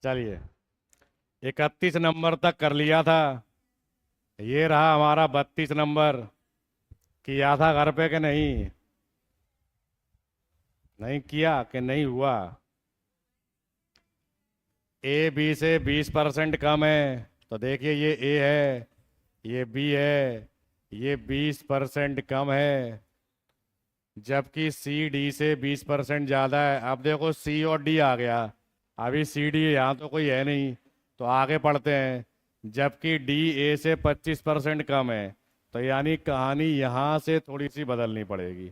चलिए, 31 नंबर तक कर लिया था। ये रहा हमारा 32 नंबर। किया था घर पे कि नहीं? नहीं किया कि नहीं हुआ? ए बी से 20% कम है, तो देखिए ये ए है, ये बी है, ये 20% कम है। जबकि सी डी से 20% ज़्यादा है। अब देखो सी और डी आ गया। अभी सी डी यहाँ तो कोई है नहीं, तो आगे पढ़ते हैं। जबकि डी ए से 25% कम है, तो यानी कहानी यहाँ से थोड़ी सी बदलनी पड़ेगी।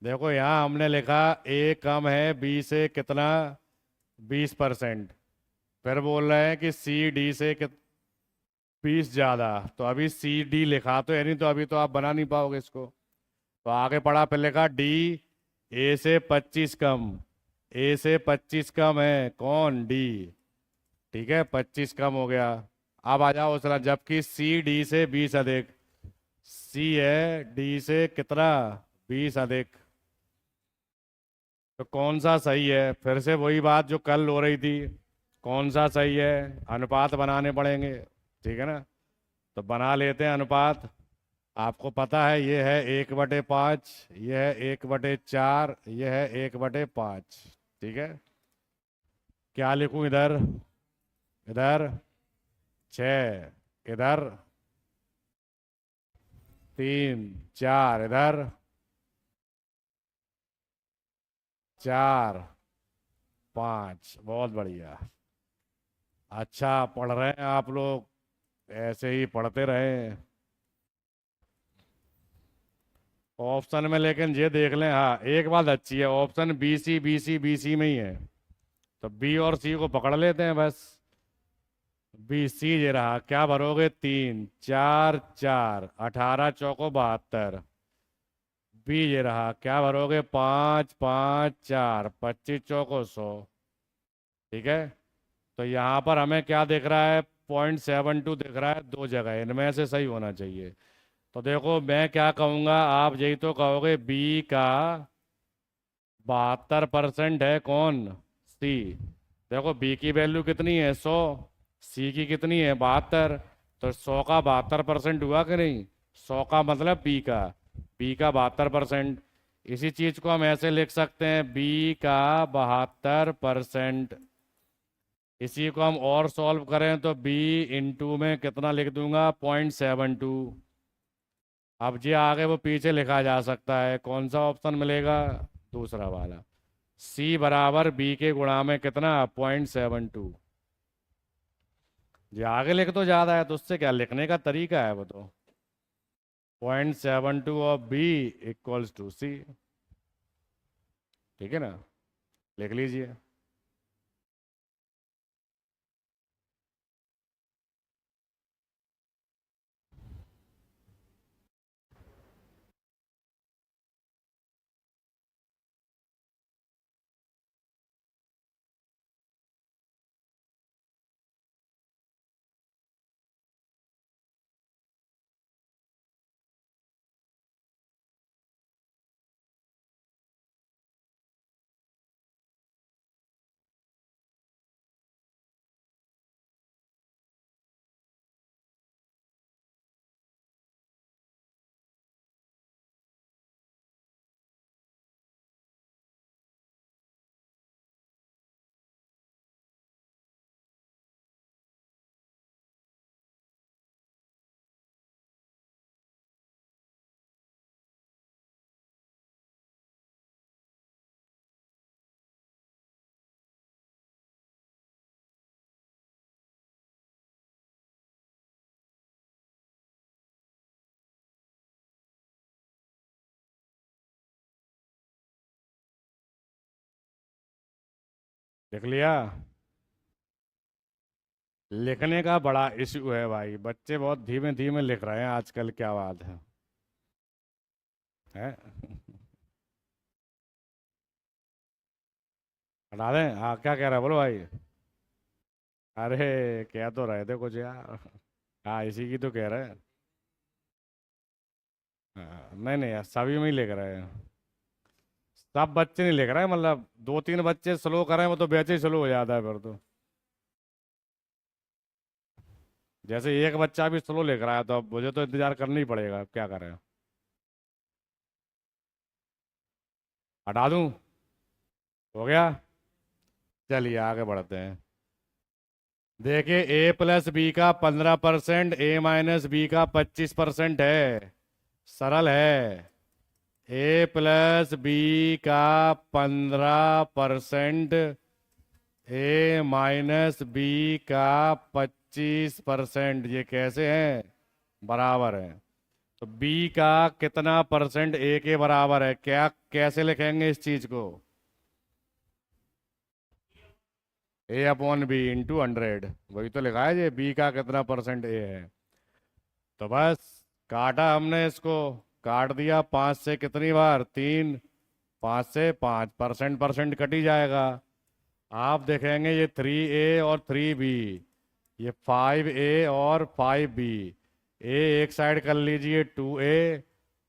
देखो यहाँ हमने लिखा ए कम है बी से कितना, 20%। फिर बोल रहे हैं कि सी डी से 20 ज़्यादा। तो अभी सी डी लिखा तो है नहीं, तो अभी तो आप बना नहीं पाओगे इसको। तो आगे पढ़ा, फिर लिखा डी ए से 25 कम। ए से 25 कम है कौन? डी। ठीक है, 25 कम हो गया। अब आ जाओ उसरा, जबकि सी डी से 20 अधिक। सी है डी से कितना, 20 अधिक। तो कौन सा सही है? फिर से वही बात जो कल हो रही थी। कौन सा सही है? अनुपात बनाने पड़ेंगे। ठीक है ना? तो बना लेते हैं अनुपात। आपको पता है ये है 1/5, ये है 1/4, ये है 1/5। ठीक है। क्या लिखूं इधर? इधर 6, इधर 3, 4, इधर 4, 5। बहुत बढ़िया। अच्छा पढ़ रहे हैं आप लोग, ऐसे ही पढ़ते रहे। ऑप्शन में लेकिन ये देख लें, हाँ एक बात अच्छी है, option B C B C B C में ही है। तो बी और सी को पकड़ लेते हैं बस। बी सी ये रहा, क्या भरोगे? 3, 4, 4, 18 चौको 72। बी ये रहा, क्या भरोगे? 5, 5, 4, 25 चौको 100। ठीक है। तो यहाँ पर हमें क्या दिख रहा है? 0.72 दिख रहा है दो जगह, इनमें से सही होना चाहिए। तो देखो मैं क्या कहूँगा, आप यही तो कहोगे बी का 72% है कौन? सी। देखो बी की वैल्यू कितनी है? 100। सी की कितनी है? 72। तो 100 का 72% हुआ कि नहीं? 100 का मतलब बी का 72%। इसी चीज को हम ऐसे लिख सकते हैं, बी का 72%। इसी को हम और सॉल्व करें तो बी इंटू में कितना लिख दूंगा? 0.72। अब जो आगे वो पीछे लिखा जा सकता है, कौन सा ऑप्शन मिलेगा? दूसरा वाला। सी बराबर बी के गुणा में कितना? 0.72। जो आगे लिख तो ज़्यादा है, तो उससे क्या, लिखने का तरीका है वो तो। 0.72 ऑफ बी इक्वल्स टू सी। ठीक है ना? लिख लीजिए। लिख लिया? लिखने का बड़ा इशू है भाई, बच्चे बहुत धीमे धीमे लिख रहे हैं आजकल, क्या बात है? हटा दें? हाँ क्या कह रहा है, बोलो भाई। अरे कह तो रहे थे कुछ यार। हाँ इसी की तो कह रहे हैं। हाँ, नहीं नहीं यार, सभी में ही लिख रहे हैं। सब बच्चे नहीं लिख रहे हैं, मतलब 2-3 बच्चे स्लो कर रहे हैं, वो तो वैसे ही स्लो हो जाता है फिर तो। जैसे एक बच्चा भी स्लो लिख रहा है तो अब मुझे तो इंतजार करना ही पड़ेगा, क्या करें। हटा दूं? हो गया। चलिए आगे बढ़ते हैं। देखिए ए प्लस बी का 15%, ए माइनस बी का 25% है। सरल है। ए प्लस बी का 15%, ए माइनस बी का 25%, ये कैसे हैं? बराबर है। तो बी का कितना परसेंट ए के बराबर है, क्या कैसे लिखेंगे इस चीज को? ए अपॉन बी इंटू 100, वही तो लिखा है ये, बी का कितना परसेंट ए है। तो बस काटा हमने इसको, काट दिया 5 से, कितनी बार? 3। 5 से 5, परसेंट परसेंट कट ही जाएगा। आप देखेंगे ये 3A और 3B, ये 5A और 5B। ए एक साइड कर लीजिए 2A,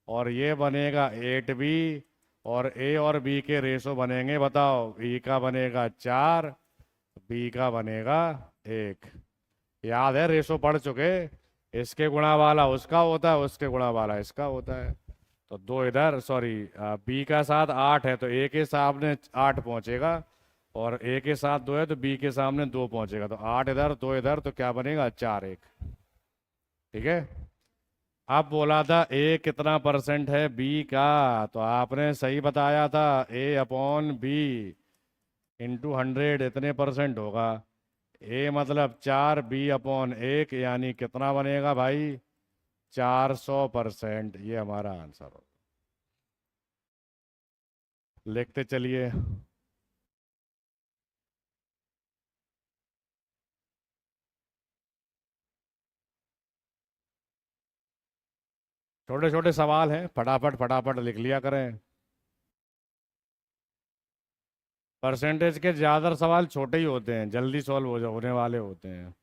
और ये बनेगा 8B, और ए और बी के रेशो बनेंगे, बताओ, ए का बनेगा 4, बी का बनेगा 1। याद है, रेशो पढ़ चुके। इसके गुणा वाला उसका होता है, उसके गुणा वाला इसका होता है। तो दो इधर, सॉरी, बी का साथ 8 है तो ए के सामने 8 पहुंचेगा, और ए के साथ 2 है तो बी के सामने 2 पहुंचेगा। तो 8 इधर 2 इधर, तो क्या बनेगा? 4 1। ठीक है। अब बोला था ए कितना परसेंट है बी का, तो आपने सही बताया था, ए अपॉन बी इंटू 100 इतने परसेंट होगा। ए मतलब 4, बी अपॉन 1, यानी कितना बनेगा भाई? 400%। ये हमारा आंसर हो। लिखते चलिए। छोटे छोटे सवाल हैं, फटाफट फटाफट लिख लिया करें। परसेंटेज के ज़्यादातर सवाल छोटे ही होते हैं, जल्दी सॉल्व होने वाले होते हैं।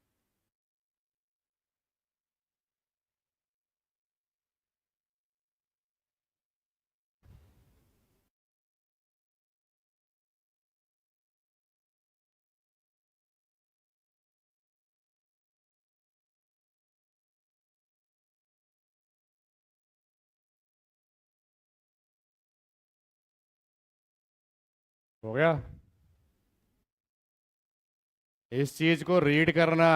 हो गया। इस चीज को रीड करना,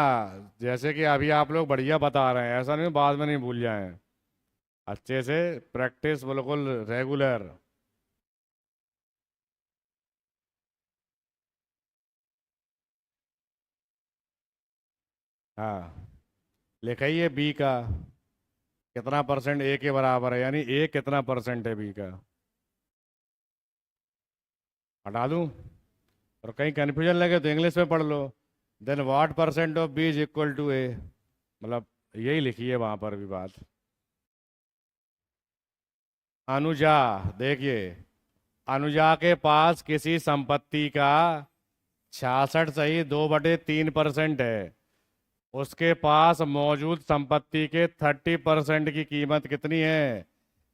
जैसे कि अभी आप लोग बढ़िया बता रहे हैं, ऐसा नहीं बाद में नहीं भूल जाएं। अच्छे से प्रैक्टिस, बिल्कुल रेगुलर। हाँ, लिखाइए बी का कितना परसेंट ए के बराबर है, यानी ए कितना परसेंट है बी का। हटा दूं? और कहीं कंफ्यूजन लगे तो इंग्लिश में पढ़ लो। Then what percent of B is equal to A, मतलब यही लिखिए वहां पर भी बात। अनुजा, देखिए, अनुजा के पास किसी संपत्ति का 66 सही 2/3% है। उसके पास मौजूद संपत्ति के 30% की कीमत कितनी है?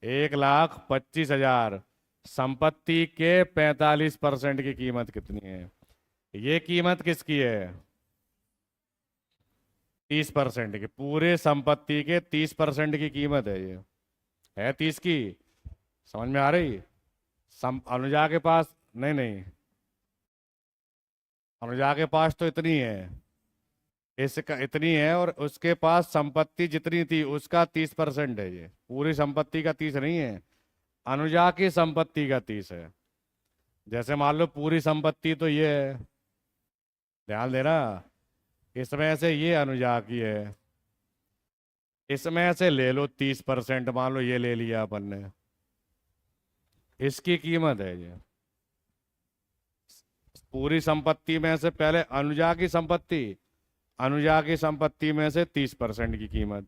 1,25,000। संपत्ति के 45% की कीमत कितनी है? ये कीमत किसकी है? 30% की, पूरे संपत्ति के 30% की कीमत है ये। है 30 की? समझ में आ रही? अनुजा के पास, नहीं नहीं, अनुजा के पास तो इतनी है, इसका इतनी है, और उसके पास संपत्ति जितनी थी उसका 30% है। ये पूरी संपत्ति का 30 नहीं है, अनुजा की संपत्ति का 30 है। जैसे मान लो पूरी संपत्ति तो ये है, ध्यान देना, इसमें से ये अनुजा की है, इसमें से ले लो 30%, मान लो ये ले लिया अपन ने, इसकी कीमत है ये। पूरी संपत्ति में से पहले अनुजा की संपत्ति में से 30% की कीमत,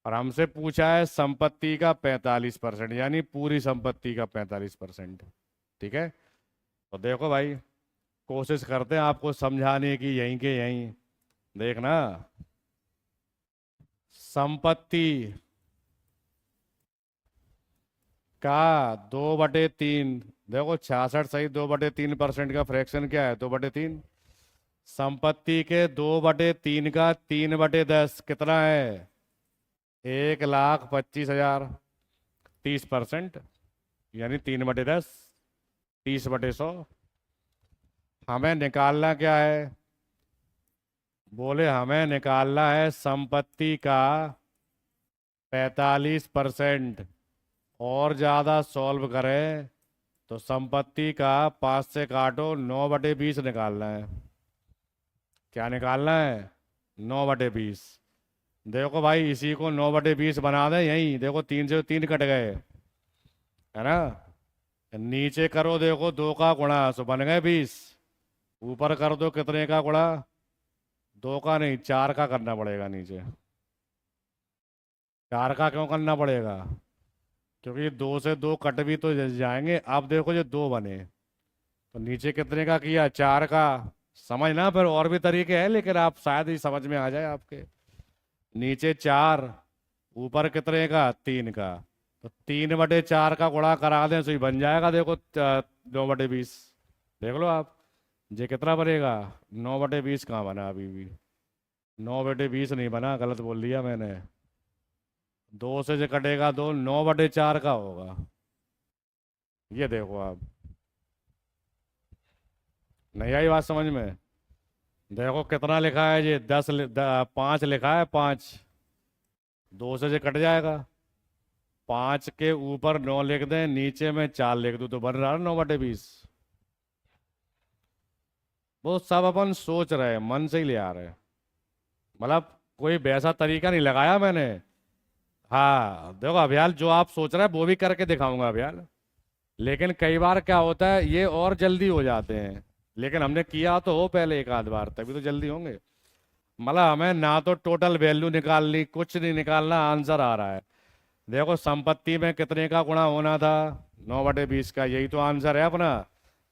और हमसे पूछा है संपत्ति का 45%, यानी पूरी संपत्ति का 45%। ठीक है। तो देखो भाई, कोशिश करते हैं आपको समझाने की, यहीं के यहीं। देखना, संपत्ति का 2/3, देखो 66 सही 2/3% का फ्रैक्शन क्या है? 2/3। संपत्ति के 2/3 का 3/10 कितना है? 1,25,000। 30%, यानी 3/10, 30/100। हमें निकालना क्या है? बोले हमें निकालना है संपत्ति का 45%। और ज़्यादा सॉल्व करें तो संपत्ति का 5 से काटो, 9/20 निकालना है। क्या निकालना है? 9/20। देखो भाई, इसी को 9/20 बना दें यहीं। देखो 3 से 3 कट गए, है ना? नीचे करो, देखो 2 का गुणा, सो बन गए 20। ऊपर कर दो कितने का गुणा? 2 का नहीं, 4 का करना पड़ेगा नीचे। 4 का क्यों करना पड़ेगा? क्योंकि 2 से 2 कट भी तो जाएंगे। अब देखो जो 2 बने, तो नीचे कितने का किया? 4 का। समझना, फिर और भी तरीके हैं, लेकिन आप शायद ही समझ में आ जाए आपके। नीचे 4, ऊपर कितने का? 3 का। तो 3/4 का गुणा करा दें सो ही बन जाएगा। देखो 9/20। देख लो आप, ये कितना बनेगा? 9/20 कहाँ बना अभी भी? 9/20 नहीं बना, गलत बोल दिया मैंने। 2 से जो कटेगा 2, 9/4 का होगा। ये देखो आप, नहीं आई बात समझ में? देखो कितना लिखा है, ये 5 लिखा है, 5। 2 से जो कट जाएगा। 5 के ऊपर 9 लिख दें, नीचे में 4 लिख दूं, तो बन रहा है 9/20। वो सब अपन सोच रहे हैं, मन से ही ले आ रहे हैं। मतलब कोई वैसा तरीका नहीं लगाया मैंने। हाँ देखो अभियाल, जो आप सोच रहे हैं वो भी करके दिखाऊंगा अभियाल। लेकिन कई बार क्या होता है, ये और जल्दी हो जाते हैं। लेकिन हमने किया तो हो पहले एक आध बार, तभी तो जल्दी होंगे। मतलब हमें ना तो टोटल वैल्यू निकालनी, कुछ नहीं निकालना, आंसर आ रहा है। देखो संपत्ति में कितने का गुणा होना था? 9/20 का, यही तो आंसर है अपना।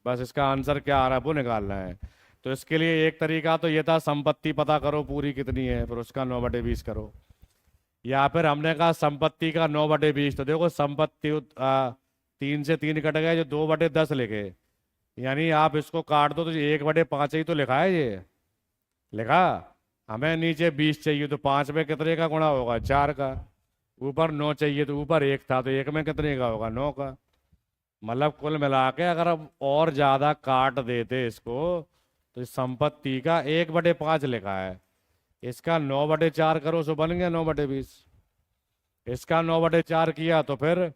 बस इसका आंसर क्या आ रहा है वो निकालना है। तो इसके लिए एक तरीका तो ये था, संपत्ति पता करो पूरी कितनी है, फिर उसका 9/20 करो। या फिर हमने कहा संपत्ति का 9/20, तो देखो संपत्ति 3 से 3 कट गए, जो 2/10 लिखे। यानी आप इसको काट दो तो 1/5 ही तो लिखा है ये। लिखा। हमें नीचे 20 चाहिए, तो 5 में कितने का गुणा होगा? 4 का। ऊपर 9 चाहिए, तो ऊपर 1 था, तो 1 में कितने का होगा? 9 का। मतलब कुल मिला के अगर अब और ज्यादा काट देते इसको, तो इस संपत्ति का 1/5 लिखा है। इसका 9/4 करो, सो बन गया 9/20। इसका 9/4 किया तो फिर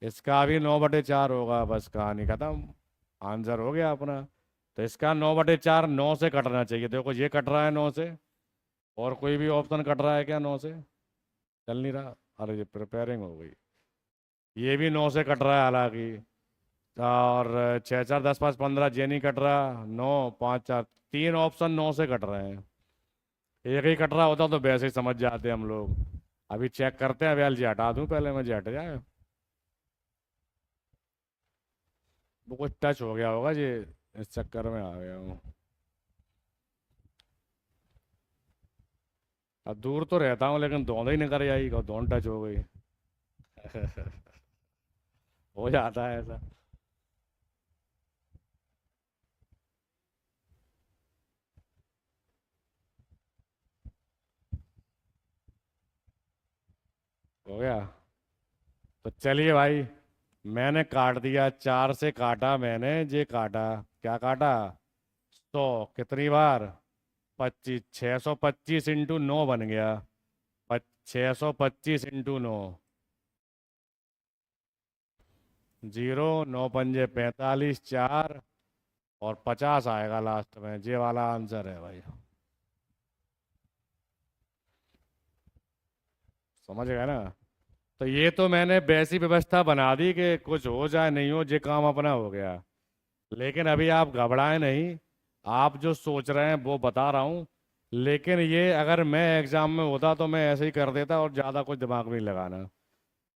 इसका भी 9/4 होगा। बस कहानी खत्म, आंसर हो गया अपना। तो इसका 9/4 9 से कटना चाहिए। देखो ये कट रहा है 9 से। और कोई भी ऑप्शन कट रहा है क्या 9 से? चल नहीं रहा। अरे ये प्रिपेयरिंग हो गई। ये भी 9 से कट रहा है हालांकि। और 6 4 10 5 15, ये नहीं कट रहा। 9 5 4, 3 ऑप्शन 9 से कट रहे हैं। एक ही कट रहा होता तो वैसे ही समझ जाते हम लोग। अभी चेक करते हैं। अभी जी हटा दूं पहले, मैं जी हट जाए। वो कुछ टच हो गया होगा जी, इस चक्कर में आ गया हूँ। अब दूर तो रहता हूँ, लेकिन दोनों ही निकल आई, दोनों टच हो गई। हो जाता है ऐसा। हो गया। तो चलिए भाई, मैंने काट दिया। 4 से काटा मैंने, ये काटा। क्या काटा? 100 कितनी बार? 25। 625 × 9 बन गया। 625 × 9। 0 9 पंजे 45, 4 और 50 आएगा लास्ट में। ये वाला आंसर है भाई। समझ गए ना? तो ये तो मैंने वैसी व्यवस्था बना दी कि कुछ हो जाए नहीं हो, ये काम अपना हो गया। लेकिन अभी आप घबराएं नहीं। आप जो सोच रहे हैं वो बता रहा हूँ। लेकिन ये अगर मैं एग्जाम में होता तो मैं ऐसे ही कर देता, और ज़्यादा कुछ दिमाग में नहीं लगाना।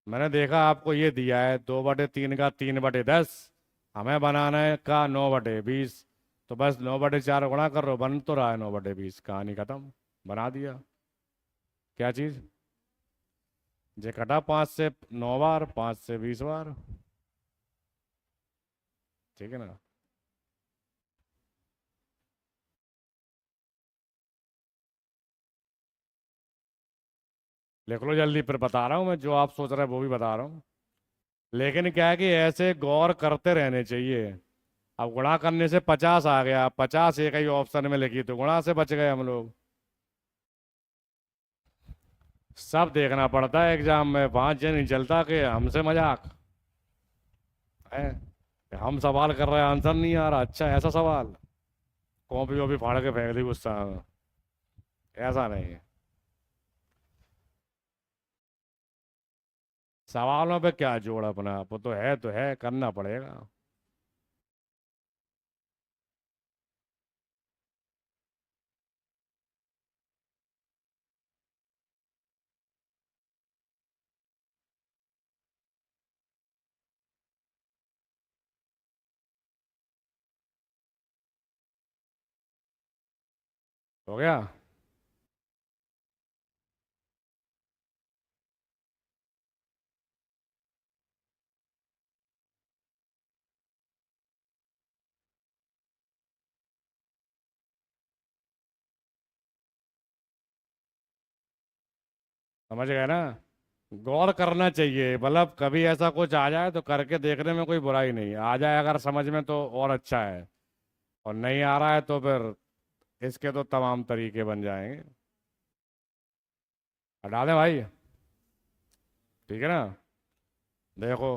मैंने देखा आपको ये दिया है 2/3 का 3/10। हमें बनाना है का 9/20। तो बस 9/4 गुणा कर लो, बन तो रहा है 9/20। कहानी खत्म, बना दिया। क्या चीज़? जे कटा 5 से 9 बार, 5 से 20 बार। ठीक है ना? लिख लो जल्दी, फिर बता रहा हूँ मैं, जो आप सोच रहे हैं वो भी बता रहा हूँ। लेकिन क्या है कि ऐसे गौर करते रहने चाहिए। अब गुणा करने से 50 आ गया, 50 एक ही ऑप्शन में लिखी तो गुणा से बच गए हम लोग। सब देखना पड़ता है एग्जाम में, 5 दिन नहीं चलता कि हमसे मजाक है। हम सवाल कर रहे हैं, आंसर नहीं आ रहा, अच्छा ऐसा सवाल, कॉपी वॉपी फाड़ के फेंक दी गुस्सा में। ऐसा नहीं है। सवालों पे क्या जोड़ अपना, वो तो है, करना पड़ेगा। हो गया। समझ गए ना। गौर करना चाहिए, मतलब कभी ऐसा कुछ आ जाए तो करके देखने में कोई बुराई नहीं है। आ जाए अगर समझ में तो और अच्छा है, और नहीं आ रहा है तो फिर इसके तो तमाम तरीके बन जाएंगे। हटा दें भाई। ठीक है ना। देखो,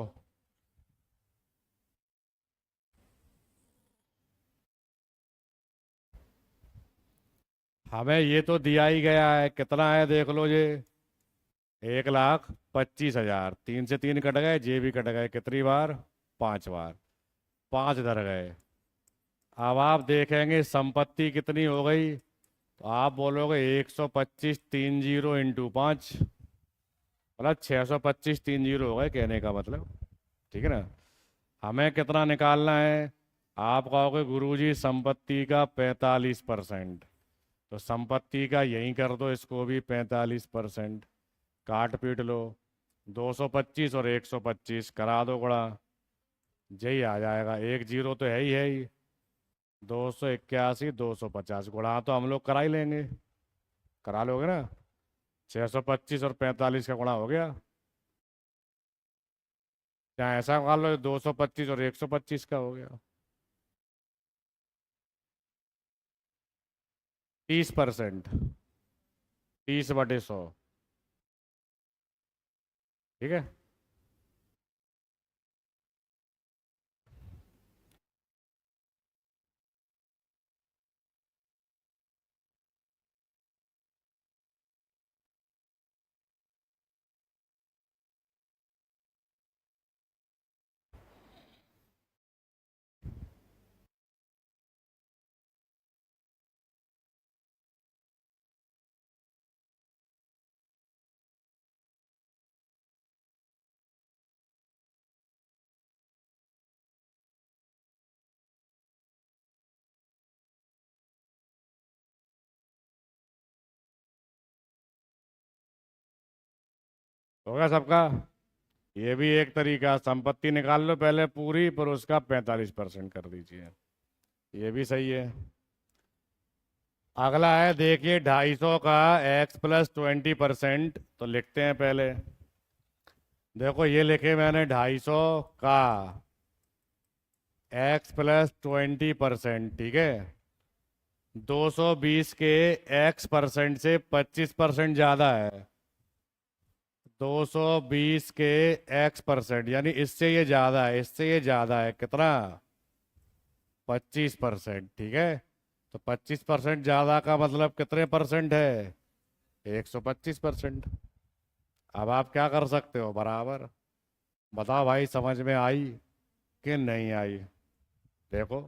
हमें ये तो दिया ही गया है, कितना है देख लो ये। 1,25,000, 3 से 3 कट गए, जे भी कट गए, कितनी बार? 5 बार। 5 इधर गए। अब आप देखेंगे संपत्ति कितनी हो गई, तो आप बोलोगे 125 30 × 5, मतलब 625 30 हो गए कहने का मतलब। ठीक है ना। हमें कितना निकालना है? आप कहोगे गुरुजी संपत्ति का 45%, तो संपत्ति का यहीं कर दो, इसको भी 45%। काट पीट लो, 225 और 125 करा दो गुणा, यही आ जाएगा। एक जीरो तो है ही। 281 250 गुणा तो हम लोग करा ही लेंगे। करा लोगे ना? 625 और 45 का गुणा हो गया। या ऐसा मान लो 225 और 125 का हो गया। 30%। 30/100। ठीक है। होगा सबका। ये भी एक तरीका, संपत्ति निकाल लो पहले पूरी, पर उसका 45% कर दीजिए। ये भी सही है। अगला है देखिए, 250 का x + 20%, तो लिखते हैं पहले। देखो ये लिखे मैंने 250 का x + 20%, ठीक है। 220 के x% से 25% ज्यादा है। 220 के x%, यानी इससे ये ज्यादा है, इससे ये ज्यादा है, कितना? 25%, ठीक है। तो 25% ज्यादा का मतलब कितने परसेंट है? 125%। अब आप क्या कर सकते हो, बराबर। बताओ भाई, समझ में आई कि नहीं आई? देखो,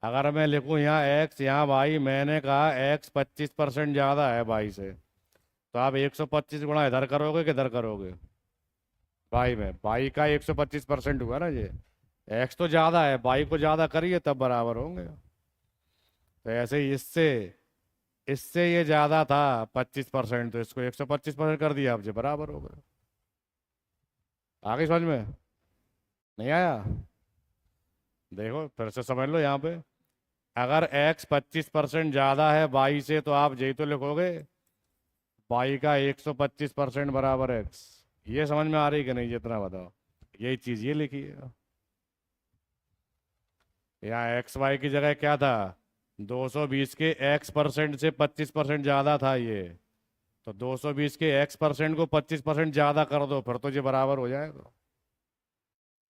अगर मैं लिखूं यहाँ x, यहाँ y, मैंने कहा x 25% ज्यादा है y से, तो आप 125 गुणा इधर करोगे किधर करोगे? y में, y का 125% हुआ ना ये। x तो ज्यादा है, y को ज्यादा करिए तब बराबर होंगे। तो ऐसे ही इससे, इससे ये ज्यादा था 25%, तो इसको 125% कर दिया, अब ये बराबर हो गए। आगे समझ में नहीं आया? देखो फिर से समझ लो यहाँ पे। अगर x 25% ज्यादा है y से, तो आप यही तो लिखोगे, पाई का 125% बराबर एक्स। ये समझ में आ रही कि नहीं, जितना बताओ। यही चीज ये लिखी है। यहाँ एक्स वाई की जगह क्या था, 220 के x% से 25% ज्यादा था ये। तो 220 के x% को 25% ज्यादा कर दो, फिर तो ये बराबर हो जाएगा।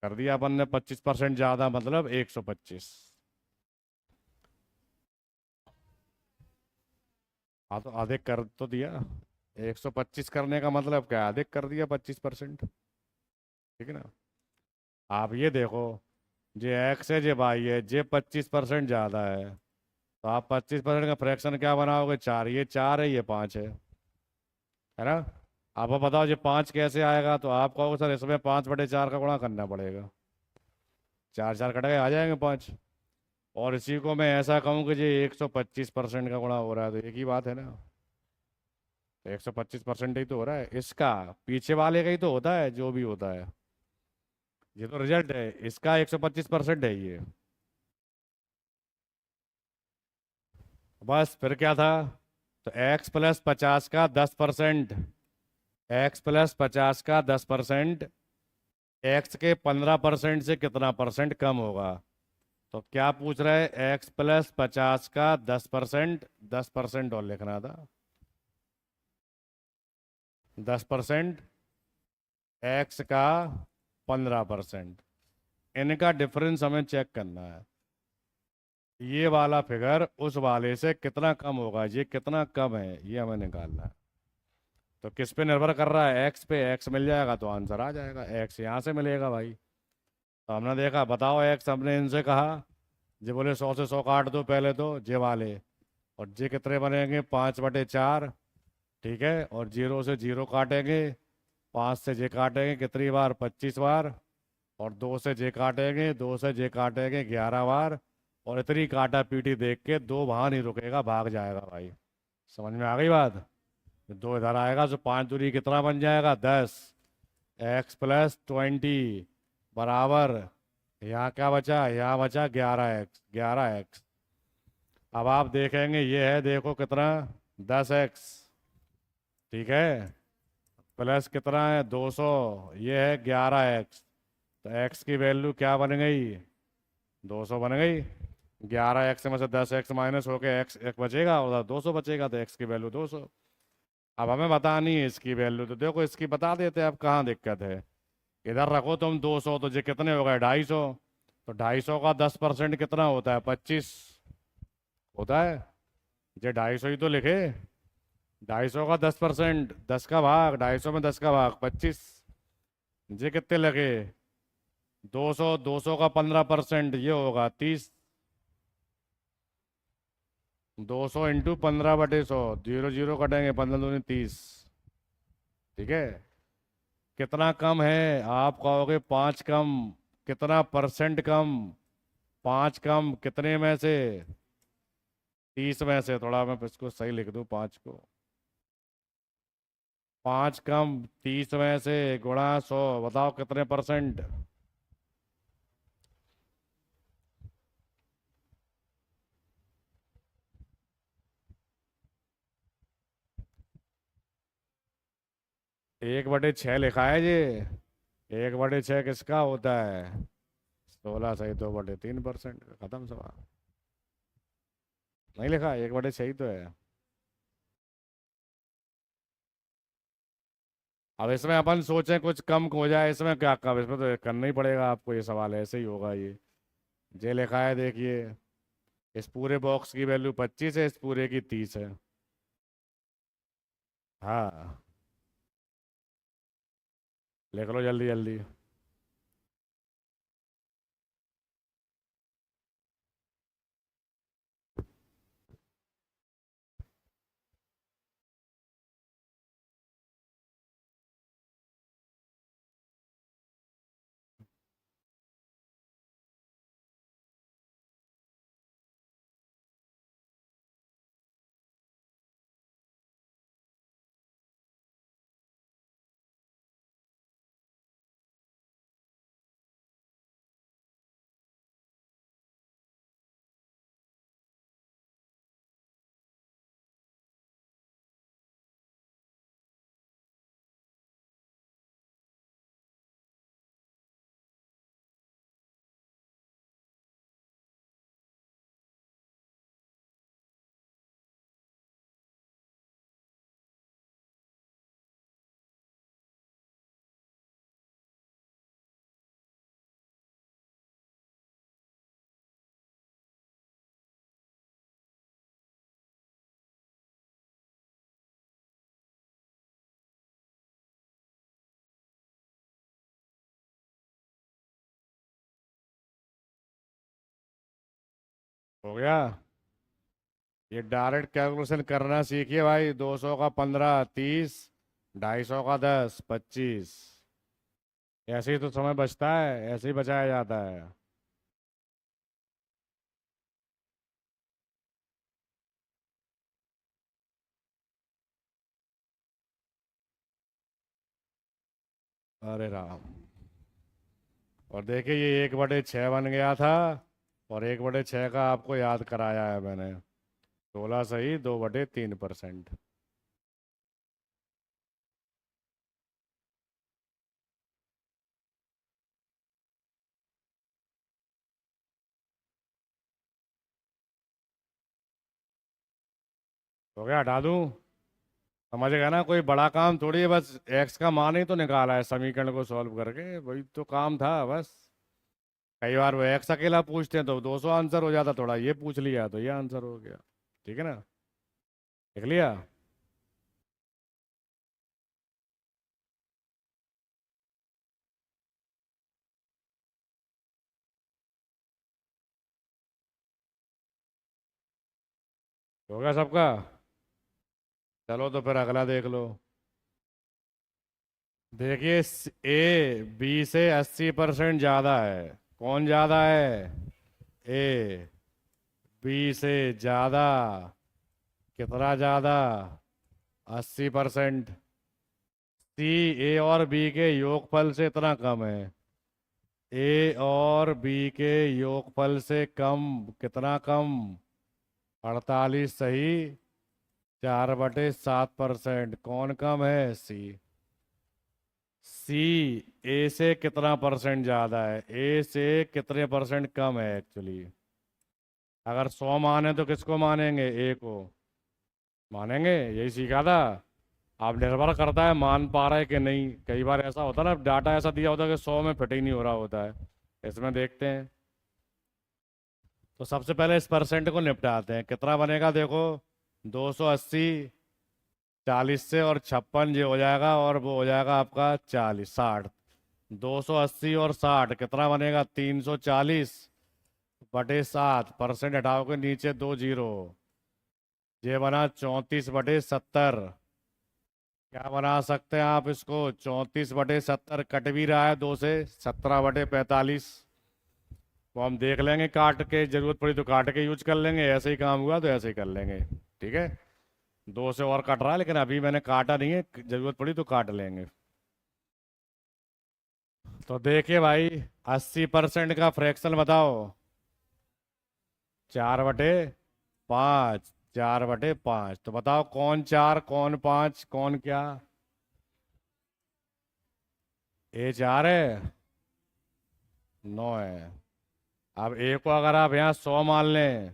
कर दिया अपन ने 25% ज्यादा, मतलब 125। हाँ, तो अधिक कर तो दिया। 125 करने का मतलब क्या, अधिक कर दिया 25%। ठीक है ना। आप ये देखो, जे एक्स है जे वाई है, जे 25% ज्यादा है, तो आप 25% का फ्रैक्शन क्या बनाओगे, 4। ये 4 है, ये 5 है ना। आप बताओ ये 5 कैसे आएगा, तो आप कहोगे सर इसमें 5/4 का गुणा करना पड़ेगा। 4 4 कट गए, आ जाएंगे 5। और इसी को मैं ऐसा कहूँ कि ये 125% का गुणा हो रहा है, तो एक ही बात है ना। तो 125% ही तो हो रहा है इसका। पीछे वाले का ही तो होता है जो भी होता है। ये तो रिजल्ट है इसका, 125% है ये। बस फिर क्या था, तो x+50 का 10%। एक्स के 15% से कितना परसेंट कम होगा। तो क्या पूछ रहा है, x+50 का 10%, 10% और लिखना था। 10%, एक्स का 15%। इनका डिफरेंस हमें चेक करना है। ये वाला फिगर उस वाले से कितना कम होगा, ये कितना कम है, ये हमें निकालना है। तो किस पे निर्भर कर रहा है, एक्स पे। एक्स मिल जाएगा तो आंसर आ जाएगा, एक्स यहाँ से मिलेगा भाई। तो हमने देखा, बताओ एक्स, हमने इनसे कहा, जे बोले 100 से 100 काट दो पहले तो, जे वाले। और जे कितने बनेंगे, 5/4। ठीक है, और 0 से 0 काटेंगे, 5 से जे काटेंगे कितनी बार, 25 बार। और 2 से जे काटेंगे, 2 से जे काटेंगे 11 बार। और इतनी काटा पीटी देख के दो वहां नहीं रुकेगा, भाग जाएगा भाई। समझ में आ गई बात। दो इधर आएगा तो 5 दूनी कितना बन जाएगा, 10। x+20 बराबर, यहाँ क्या बचा, यहाँ बचा 11x, 11x। अब आप देखेंगे ये है, देखो कितना, 10x। ठीक है, प्लस कितना है, 200। ये है 11x। तो x की वैल्यू क्या बन गई, 200 बन गई। 11x में से 10x माइनस होके x एक बचेगा, और 200 बचेगा, तो x की वैल्यू 200। अब हमें बतानी है इसकी वैल्यू, तो देखो इसकी बता देते हैं, अब कहाँ दिक्कत है। इधर रखो तुम 200, तो ये कितने हो गए, 250। तो 250 का 10% कितना होता है, 25 होता है। ये 250 ही तो लिखे। 250 का 10%, 10 का भाग, 250 में 10 का भाग 25। ये कितने लगे, 200। 200 का 15% ये होगा 30। 200 × 15/100, 0 0 कटेंगे, 15×2 = 30। ठीक है। कितना कम है, आप कहोगे 5 कम। कितना परसेंट कम, 5 कम कितने में से, 30 में से। थोड़ा मैं इसको सही लिख दूं, 5 को। 5 कम 30 में से गुणा 100, बताओ कितने परसेंट। एक बटे छः लिखा है जी। 1/6 किसका होता है, 16 सही, 2/3%। खत्म सवाल। नहीं लिखा, 1/6 ही तो है। अब इसमें अपन सोचें कुछ कम हो जाए, इसमें क्या कम, इसमें तो करना ही पड़ेगा आपको, ये सवाल ऐसे ही होगा ये। जे लिखा है देखिए, इस पूरे बॉक्स की वैल्यू 25 है, इस पूरे की 30 है। हाँ, लिख लो जल्दी जल्दी। हो गया। ये डायरेक्ट कैलकुलेशन करना सीखिए भाई। 200 का 15 30, 250 का 10 25। ऐसे ही तो समय बचता है, ऐसे ही बचाया जाता है। अरे राम। और देखिए ये 1/6 बन गया था, और 1/6 का आपको याद कराया है मैंने। 16 सही, 2/3%। हो गया, हटा दूं? समझ गया ना, कोई बड़ा काम थोड़ी है, बस एक्स का मान ही तो निकाला है समीकरण को सॉल्व करके, वही तो काम था बस। कई बार वो एक्स अकेला पूछते हैं तो 200 आंसर हो जाता, थोड़ा ये पूछ लिया तो ये आंसर हो गया। ठीक है ना? देख लिया? हो गया सबका? चलो तो फिर अगला देख लो। देखिए ए बी से 80% ज्यादा है। कौन ज्यादा है? ए बी से ज्यादा। कितना ज्यादा? 80%। सी ए और बी के योगफल से इतना कम है। ए और बी के योगफल से कम। कितना कम? 48 सही। 4/7%। कौन कम है? सी। सी ए से कितना परसेंट ज्यादा है? ए से कितने परसेंट कम है एक्चुअली? अगर 100 माने तो किसको मानेंगे? ए को मानेंगे, यही सीखा था। आप निर्भर करता है मान पा रहे कि नहीं। कई बार ऐसा होता है ना, डाटा ऐसा दिया होता है कि 100 में फिट ही नहीं हो रहा होता है। इसमें देखते हैं। तो सबसे पहले इस परसेंट को निपटाते हैं। कितना बनेगा देखो। 280, 40 से और 56 ये हो जाएगा, और वो हो जाएगा आपका 40 60। 280 और 60 कितना बनेगा? 340/7। परसेंट हटाओगे नीचे 2 जीरो। ये बना 34/70। क्या बना सकते हैं आप इसको? 34/70 कट भी रहा है दो से। 17/45। वो हम देख लेंगे काट के, जरूरत पड़ी तो काट के यूज कर लेंगे, ऐसे ही काम हुआ तो ऐसे ही कर लेंगे। ठीक है। दो से और कट रहा है, लेकिन अभी मैंने काटा नहीं है, जरूरत पड़ी तो काट लेंगे। तो देखिए भाई, 80% का फ्रैक्शन बताओ। 4/5। 4/5 तो बताओ कौन 4 कौन 5 कौन क्या? ए 4 है, 9 है। अब ए को अगर आप यहाँ 100 मान लें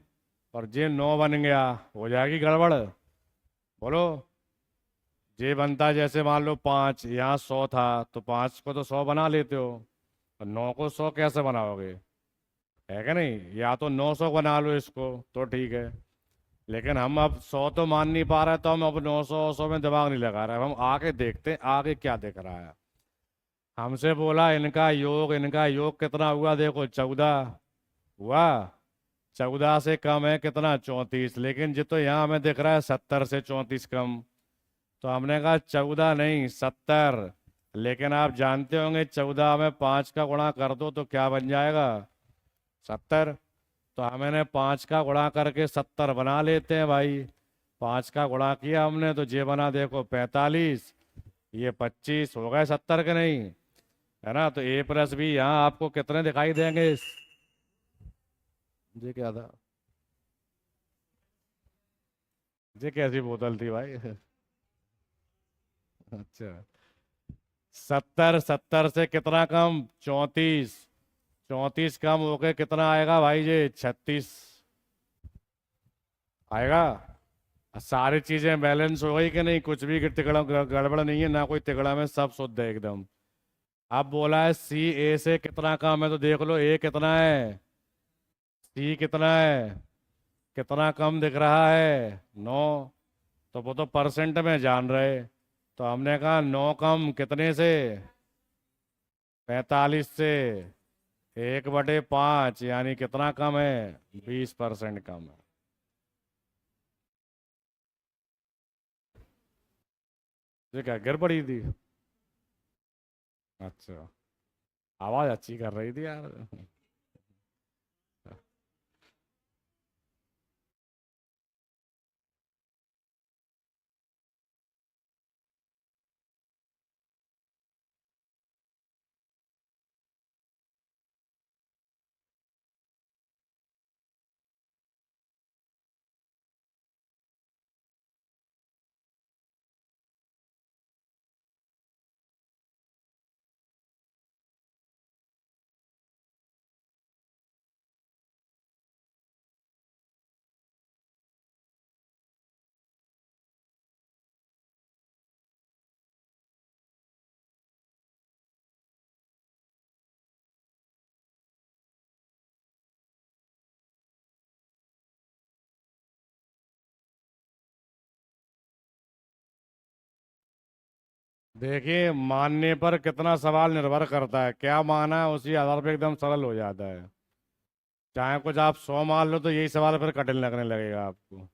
और जे 9 बन गया, हो जाएगी गड़बड़। बोलो। जे बनता जैसे मान लो 5, यहाँ 100 था, तो 5 को तो 100 बना लेते हो, और 9 को 100 कैसे बनाओगे? है क्या नहीं? या तो 900 बना लो इसको तो ठीक है। लेकिन हम अब 100 तो मान नहीं पा रहे, तो हम अब 900 में दिमाग नहीं लगा रहे, हम आगे देखते हैं आगे क्या दिख रहा है। हमसे बोला इनका योग कितना हुआ देखो, 14 हुआ। 14 से कम है कितना? 34। लेकिन जो तो यहाँ हमें दिख रहा है 70 से 34 कम। तो हमने कहा 14 नहीं 70। लेकिन आप जानते होंगे 14 में 5 का गुणा कर दो तो क्या बन जाएगा? 70। तो हमने 5 का गुणा करके 70 बना लेते हैं भाई। 5 का गुणा किया हमने तो ये बना देखो 45। ये 25 हो गए 70 के नहीं? है ना? तो ए प्लस बी यहाँ आपको कितने दिखाई देंगे? ये क्या था? ये कैसी बोतल थी भाई? अच्छा। 70, 70 से कितना कम? 34। 34 कम होके कितना आएगा भाई? ये 36 आएगा। सारी चीजें बैलेंस हो गई कि नहीं? कुछ भी तिगड़ा गड़बड़ नहीं है ना, कोई तिगड़ा में, सब शुद्ध है एकदम। अब बोला है सी ए से कितना कम है, तो देख लो ए कितना है, सी कितना है, कितना कम दिख रहा है? 9। तो वो तो परसेंट में जान रहे। तो हमने कहा 9 कम कितने से? 45 से। 1/5 यानी कितना कम है? 20% कम है। ये क्या गिर पड़ी थी? अच्छा, आवाज अच्छी कर रही थी यार। देखिए, मानने पर कितना सवाल निर्भर करता है, क्या माना है उसी आधार पर एकदम सरल हो जाता है। चाहे कुछ आप 100 मान लो तो यही सवाल फिर कठिन लगने लगेगा आपको।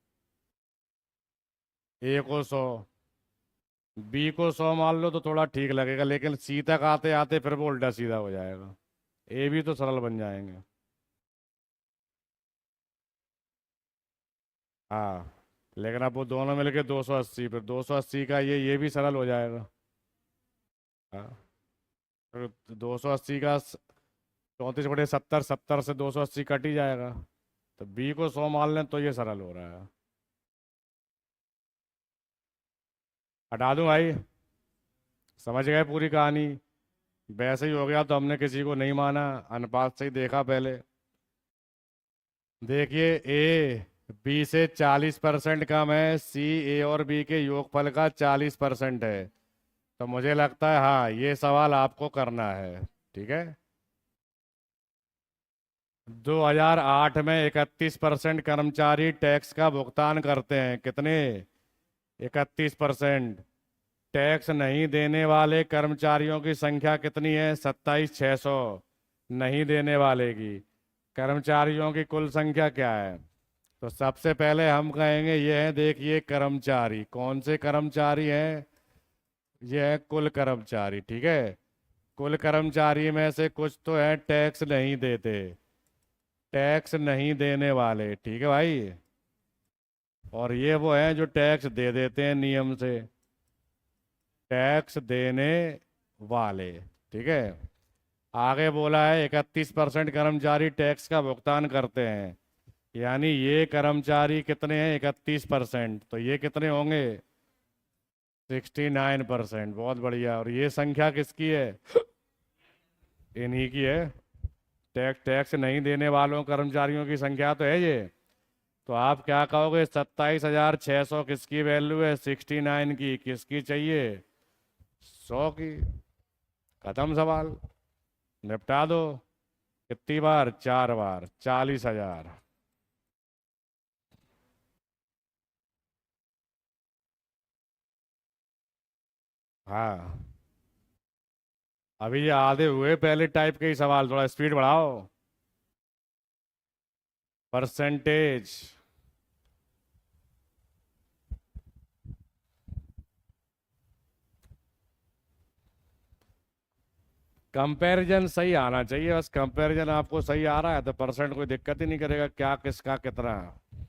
ए को 100, बी को 100 मान लो तो थोड़ा ठीक लगेगा, लेकिन सी तक आते आते फिर वो उल्टा सीधा हो जाएगा। ए भी तो सरल बन जाएंगे। हाँ, लेकिन अब वो दोनों मिलके 280, फिर 280 का ये भी सरल हो जाएगा। हाँ, फिर 280 का 34/70, 70 से 280 कट ही जाएगा। तो बी को 100 मान लें तो ये सरल हो रहा है। हटा दूं भाई? समझ गए पूरी कहानी? वैसे ही हो गया तो हमने किसी को नहीं माना, अनुपात से ही देखा पहले। देखिए, ए बी से 40% कम है, सी ए और बी के योगफल का 40% है। तो मुझे लगता है हाँ, ये सवाल आपको करना है। ठीक है। 2008 में 31% कर्मचारी टैक्स का भुगतान करते हैं। कितने? 31%। टैक्स नहीं देने वाले कर्मचारियों की संख्या कितनी है? 27,600। नहीं देने वाले की कर्मचारियों की कुल संख्या क्या है? तो सबसे पहले हम कहेंगे ये है, देखिए, कर्मचारी कौन से कर्मचारी हैं? ये है कुल कर्मचारी। ठीक है। कुल कर्मचारी में से कुछ तो है टैक्स नहीं देते, टैक्स नहीं देने वाले। ठीक है भाई। और ये वो हैं जो टैक्स दे देते हैं नियम से, टैक्स देने वाले। ठीक है। आगे बोला है 31% कर्मचारी टैक्स का भुगतान करते हैं, यानी ये कर्मचारी कितने हैं? 31%। तो ये कितने होंगे? 69%। बहुत बढ़िया। और ये संख्या किसकी है? इन्हीं की है। टैक्स टैक्स नहीं देने वालों कर्मचारियों की संख्या तो है ये। तो आप क्या कहोगे? 27,600 किसकी वैल्यू है? 69 की। किसकी चाहिए? 100 की। खत्म सवाल, निपटा दो। कितनी बार? 4 बार। 40,000। हाँ, अभी ये आधे हुए पहले टाइप के ही सवाल, थोड़ा स्पीड बढ़ाओ। परसेंटेज। कंपैरिजन सही आना चाहिए, बस कंपैरिजन आपको सही आ रहा है तो परसेंट कोई दिक्कत ही नहीं करेगा, क्या किसका कितना है।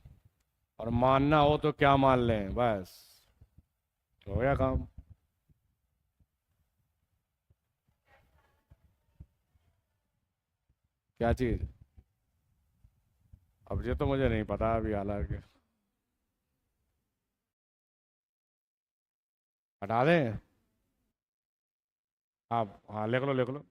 और मानना हो तो क्या मान लें, बस हो गया काम। क्या चीज़? अब ये तो मुझे नहीं पता अभी, हालांकि हटा दें? आप हाँ, लिख लो लिख लो।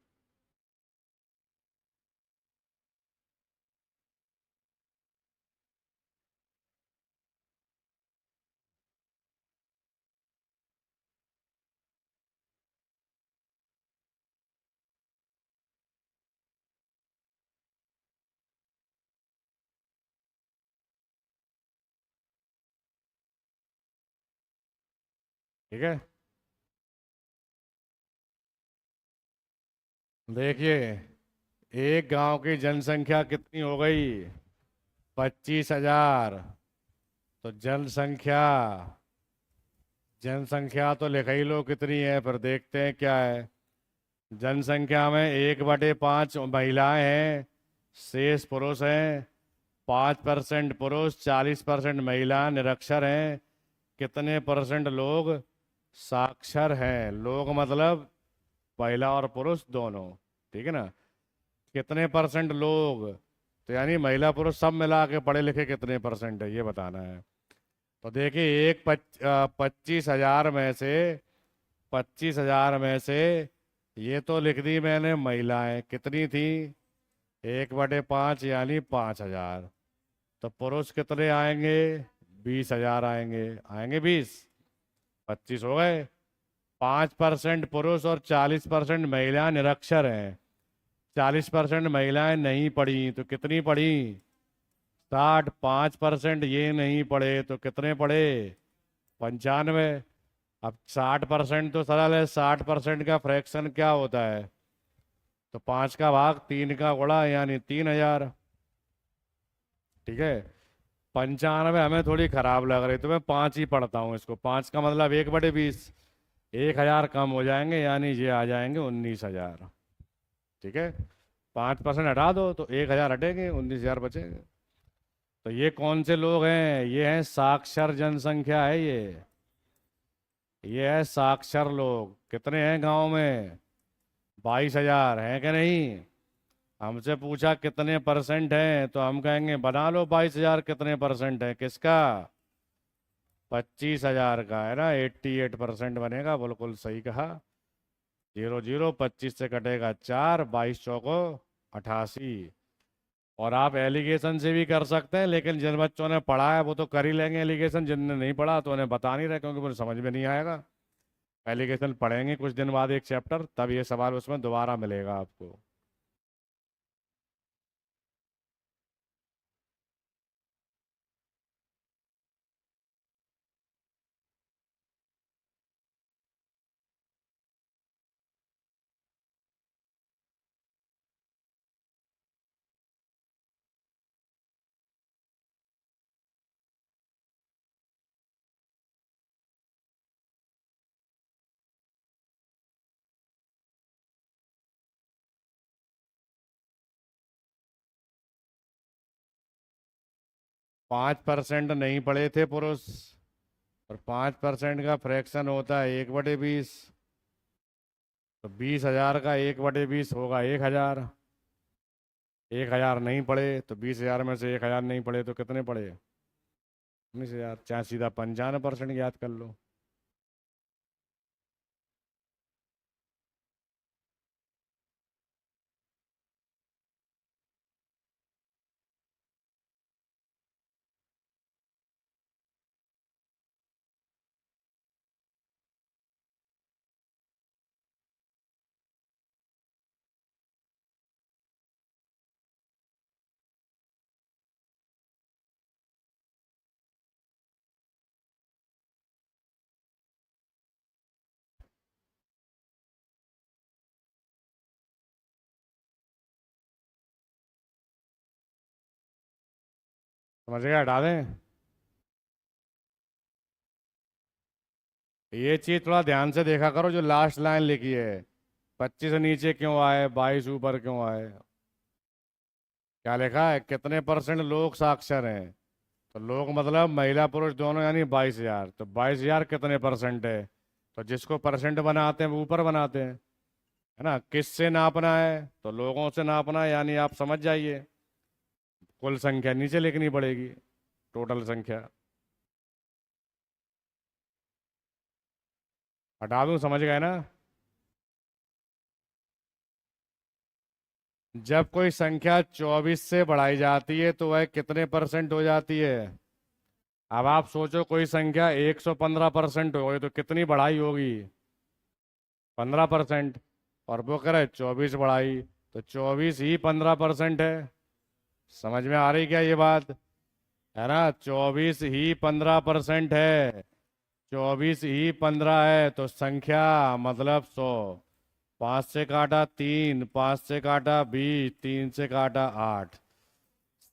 ठीक है। देखिए, एक गांव की जनसंख्या कितनी हो गई? 25,000। तो जनसंख्या, जनसंख्या तो लिख ही लो कितनी है, फिर देखते हैं क्या है। जनसंख्या में 1/5 महिलाएं हैं, शेष पुरुष हैं। 5% पुरुष, 40% महिला निरक्षर हैं। कितने परसेंट लोग साक्षर हैं? लोग मतलब महिला और पुरुष दोनों, ठीक है ना। कितने परसेंट लोग, तो यानी महिला पुरुष सब मिला के पढ़े लिखे कितने परसेंट है, ये बताना है। तो देखिए, 25,000 में से, 25,000 में से ये तो लिख दी मैंने, महिलाएं कितनी थी? 1/5 यानी 5,000। तो पुरुष कितने आएंगे? 20,000 आएंगे। आएंगे 20, 25 हो गए। 5% पुरुष और 40% महिला निरक्षर हैं। 40% महिलाएं नहीं पढ़ी, तो कितनी पढ़ी? 60। 5% ये नहीं पढ़े, तो कितने पढ़े? 95। अब 60% तो सरल है, 60% का फ्रैक्शन क्या होता है? तो 5 का भाग 3 का गुणा, यानी 3,000। ठीक है। 95 हमें थोड़ी खराब लग रही, तो मैं 5 ही पढ़ता हूँ इसको। 5 का मतलब 1/20। 1,000 कम हो जाएंगे, यानी ये आ जाएंगे 19,000। ठीक है। 5% हटा दो तो 1,000 हटेंगे, 19,000 बचेंगे। तो ये कौन से लोग हैं? ये हैं साक्षर जनसंख्या है ये है साक्षर लोग। कितने हैं गांव में? 22,000 हैं कि नहीं? हमसे पूछा कितने परसेंट हैं, तो हम कहेंगे बना लो 22,000 कितने परसेंट है किसका? 25,000 का है ना। 88% बनेगा, बिल्कुल सही कहा। 00, 25 से कटेगा 4, 22 चौको 88। और आप एलिगेशन से भी कर सकते हैं, लेकिन जिन बच्चों ने पढ़ा है वो तो कर ही लेंगे एलिगेशन। जिनने नहीं पढ़ा तो उन्हें बता नहीं रहे, क्योंकि मुझे समझ में नहीं आएगा। एलिगेशन पढ़ेंगे कुछ दिन बाद एक चैप्टर, तब ये सवाल उसमें दोबारा मिलेगा आपको। पाँच परसेंट नहीं पढ़े थे पुरुष, और 5% का फ्रैक्शन होता है 1/20। तो 20,000 का 1/20 होगा 1,000। 1,000 नहीं पढ़े, तो 20,000 में से 1,000 नहीं पढ़े तो कितने पढ़े? 19,000। चाहे सीधा 95% याद कर लो। समझ गए? हटा दें? ये चीज थोड़ा ध्यान से देखा करो, जो लास्ट लाइन लिखी है। 25 से नीचे क्यों आए, 22 ऊपर क्यों आए? क्या लिखा है? कितने परसेंट लोग साक्षर हैं? तो लोग मतलब महिला पुरुष दोनों, यानी 22,000। तो 22,000 कितने परसेंट है? तो जिसको परसेंट बनाते हैं वो ऊपर बनाते हैं, है ना। किससे नापना है? तो लोगों से नापना है, यानी आप समझ जाइए, कुल संख्या नीचे लिखनी पड़ेगी, टोटल संख्या। हटा दूं? समझ गए ना? जब कोई संख्या 24 से बढ़ाई जाती है तो वह कितने परसेंट हो जाती है? अब आप सोचो, कोई संख्या 115% हो गई तो कितनी बढ़ाई होगी? 15%। और वो कह रहा है 24 बढ़ाई, तो 24 ही 15% है। समझ में आ रही क्या ये बात? है ना, 24 ही 15% है। 24 ही 15 है, तो संख्या मतलब 100। 5 से काटा 3, 5 से काटा 20, 3 से काटा 8,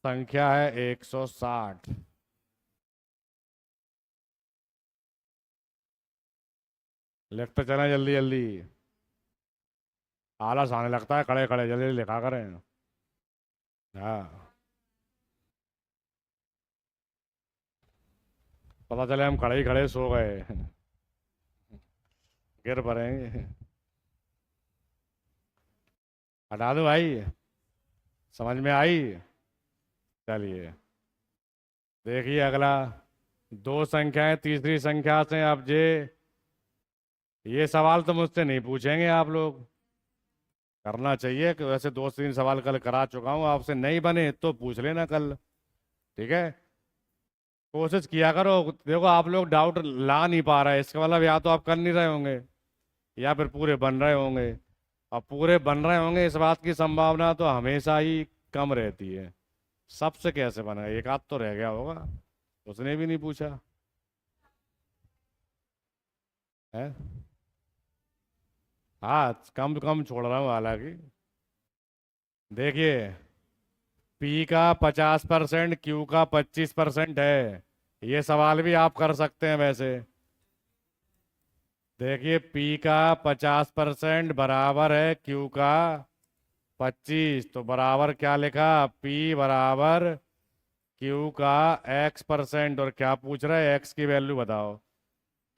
संख्या है 160। लिखते चलें जल्दी जल्दी, आलस आने लगता है खड़े खड़े, जल्दी जल्दी लिखा करें। हाँ, पता चले हम खड़े ही खड़े सो गए, गिर पड़ेंगे। हटा दो भाई, समझ में आई? चलिए देखिए अगला, दो संख्याएं तीसरी संख्या से, अब ये सवाल तो मुझसे नहीं पूछेंगे आप लोग, करना चाहिए कि वैसे 2 3 सवाल कल करा चुका हूँ आपसे, नहीं बने तो पूछ लेना कल, ठीक है? कोशिश किया करो। देखो आप लोग डाउट ला नहीं पा रहे, इसका मतलब या तो आप कर नहीं रहे होंगे या फिर पूरे बन रहे होंगे। अब पूरे बन रहे होंगे इस बात की संभावना तो हमेशा ही कम रहती है, सबसे कैसे बना, एक आध तो रह गया होगा, उसने भी नहीं पूछा है। हाँ, कम कम छोड़ रहा हूँ हालांकि। देखिए, पी का 50%, क्यू का 25% है, ये सवाल भी आप कर सकते हैं वैसे। देखिए, पी का 50% बराबर है क्यू का 25, तो बराबर क्या लिखा, पी बराबर क्यू का x%, और क्या पूछ रहा है, x की वैल्यू बताओ।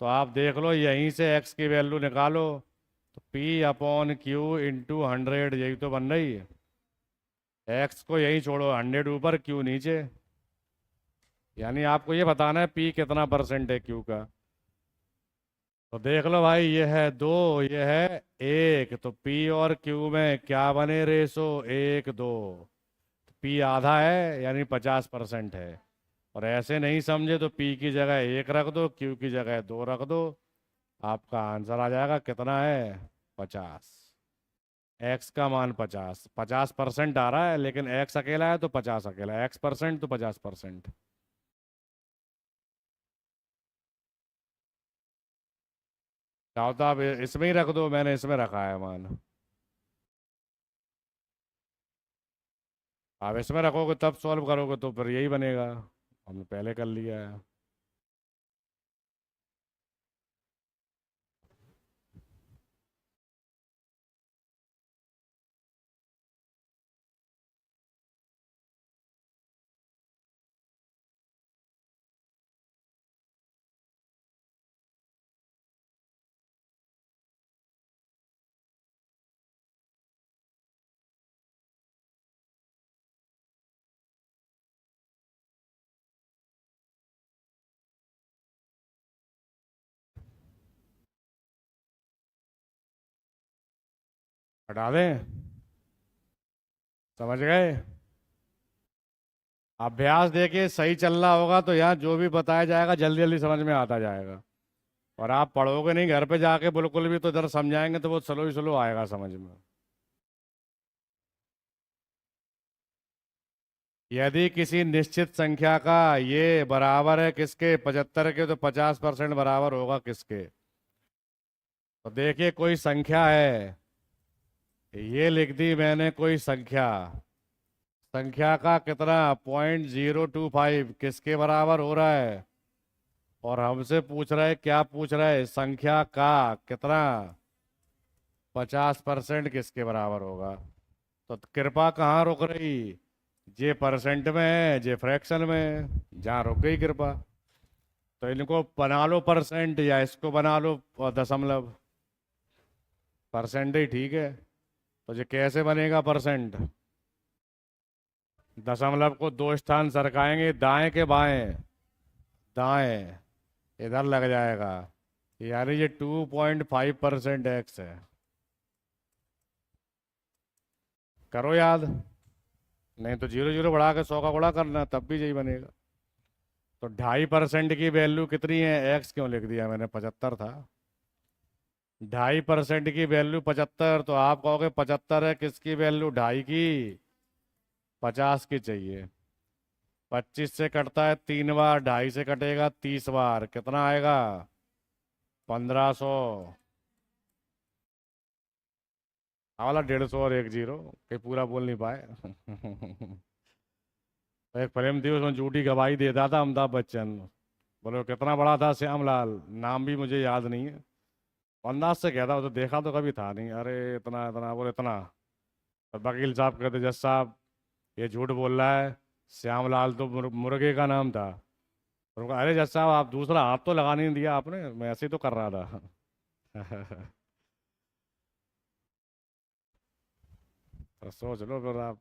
तो आप देख लो, यहीं से x की वैल्यू निकालो, तो p अपॉन क्यू इंटू 100, यही तो बन रही है। x को यहीं छोड़ो, 100 ऊपर क्यू नीचे, यानी आपको ये बताना है p कितना परसेंट है क्यू का। तो देख लो भाई, ये है 2, ये है 1, तो p और q में क्या बने रेशो, 1 2, p आधा है यानी 50% है। और ऐसे नहीं समझे तो p की जगह 1 रख दो, q की जगह 2 रख दो, आपका आंसर आ जाएगा, कितना है, 50। x का मान 50% आ रहा है, लेकिन x अकेला है तो 50 अकेला है, x% तो 50%। चाहो तो आप इसमें ही रख दो, मैंने इसमें रखा है मान। आप इसमें रखोगे तब सॉल्व करोगे तो फिर यही बनेगा, हमने पहले कर लिया है। हटा दें, समझ गए? अभ्यास देखिए सही चल रहा होगा तो यहाँ जो भी बताया जाएगा जल्दी जल्दी समझ में आता जाएगा, और आप पढ़ोगे नहीं घर पे जाके बिल्कुल भी, तो इधर समझाएंगे तो वो स्लो ही स्लो आएगा समझ में। यदि किसी निश्चित संख्या का ये बराबर है किसके, 75 के, तो 50% बराबर होगा किसके। तो देखिए कोई संख्या है, ये लिख दी मैंने कोई संख्या, संख्या का कितना, 0.025 किसके बराबर हो रहा है, और हमसे पूछ रहा है, क्या पूछ रहा है, संख्या का कितना, 50% किसके बराबर होगा। तो कृपा कहाँ रुक रही, जे परसेंट में है, जे फ्रैक्शन में है, जहाँ रुक गई कृपा। तो इनको बना लो परसेंट, या इसको बना लो दशमलव, परसेंट ही ठीक है। तो ये कैसे बनेगा परसेंट, दशमलव को 2 स्थान सरकाएंगे, दाएं के बाएं, दाएं, इधर लग जाएगा, यानी ये 2.5% एक्स है। करो याद, नहीं तो 0 0 बढ़ा के 100 का गुणा करना, तब भी यही बनेगा। तो 2.5% की वैल्यू कितनी है, एक्स क्यों लिख दिया मैंने, 75 था। 2.5% की वैल्यू 75, तो आप कहोगे 75 है किसकी वैल्यू, 2.5 की, 50 की चाहिए। 25 से कटता है 3 बार, 2.5 से कटेगा 30 बार, कितना आएगा, 1500। वाला 150 और 10 कहीं पूरा बोल नहीं पाए। एक फिल्म थी उसमें झूठी गवाही देता था अमिताभ बच्चन। बोलो कितना बड़ा था श्यामलाल, नाम भी मुझे याद नहीं है। अंदाज से कहता, वो तो देखा तो कभी था नहीं। अरे इतना इतना बोले इतना। और वकील साहब कहते, जज साहब ये झूठ बोल रहा है, श्यामलाल तो मुर्गे का नाम था। और उनका, अरे जज साहब आप दूसरा हाथ तो लगा नहीं दिया आपने, मैं ऐसे ही तो कर रहा था। तो सोच लो फिर आप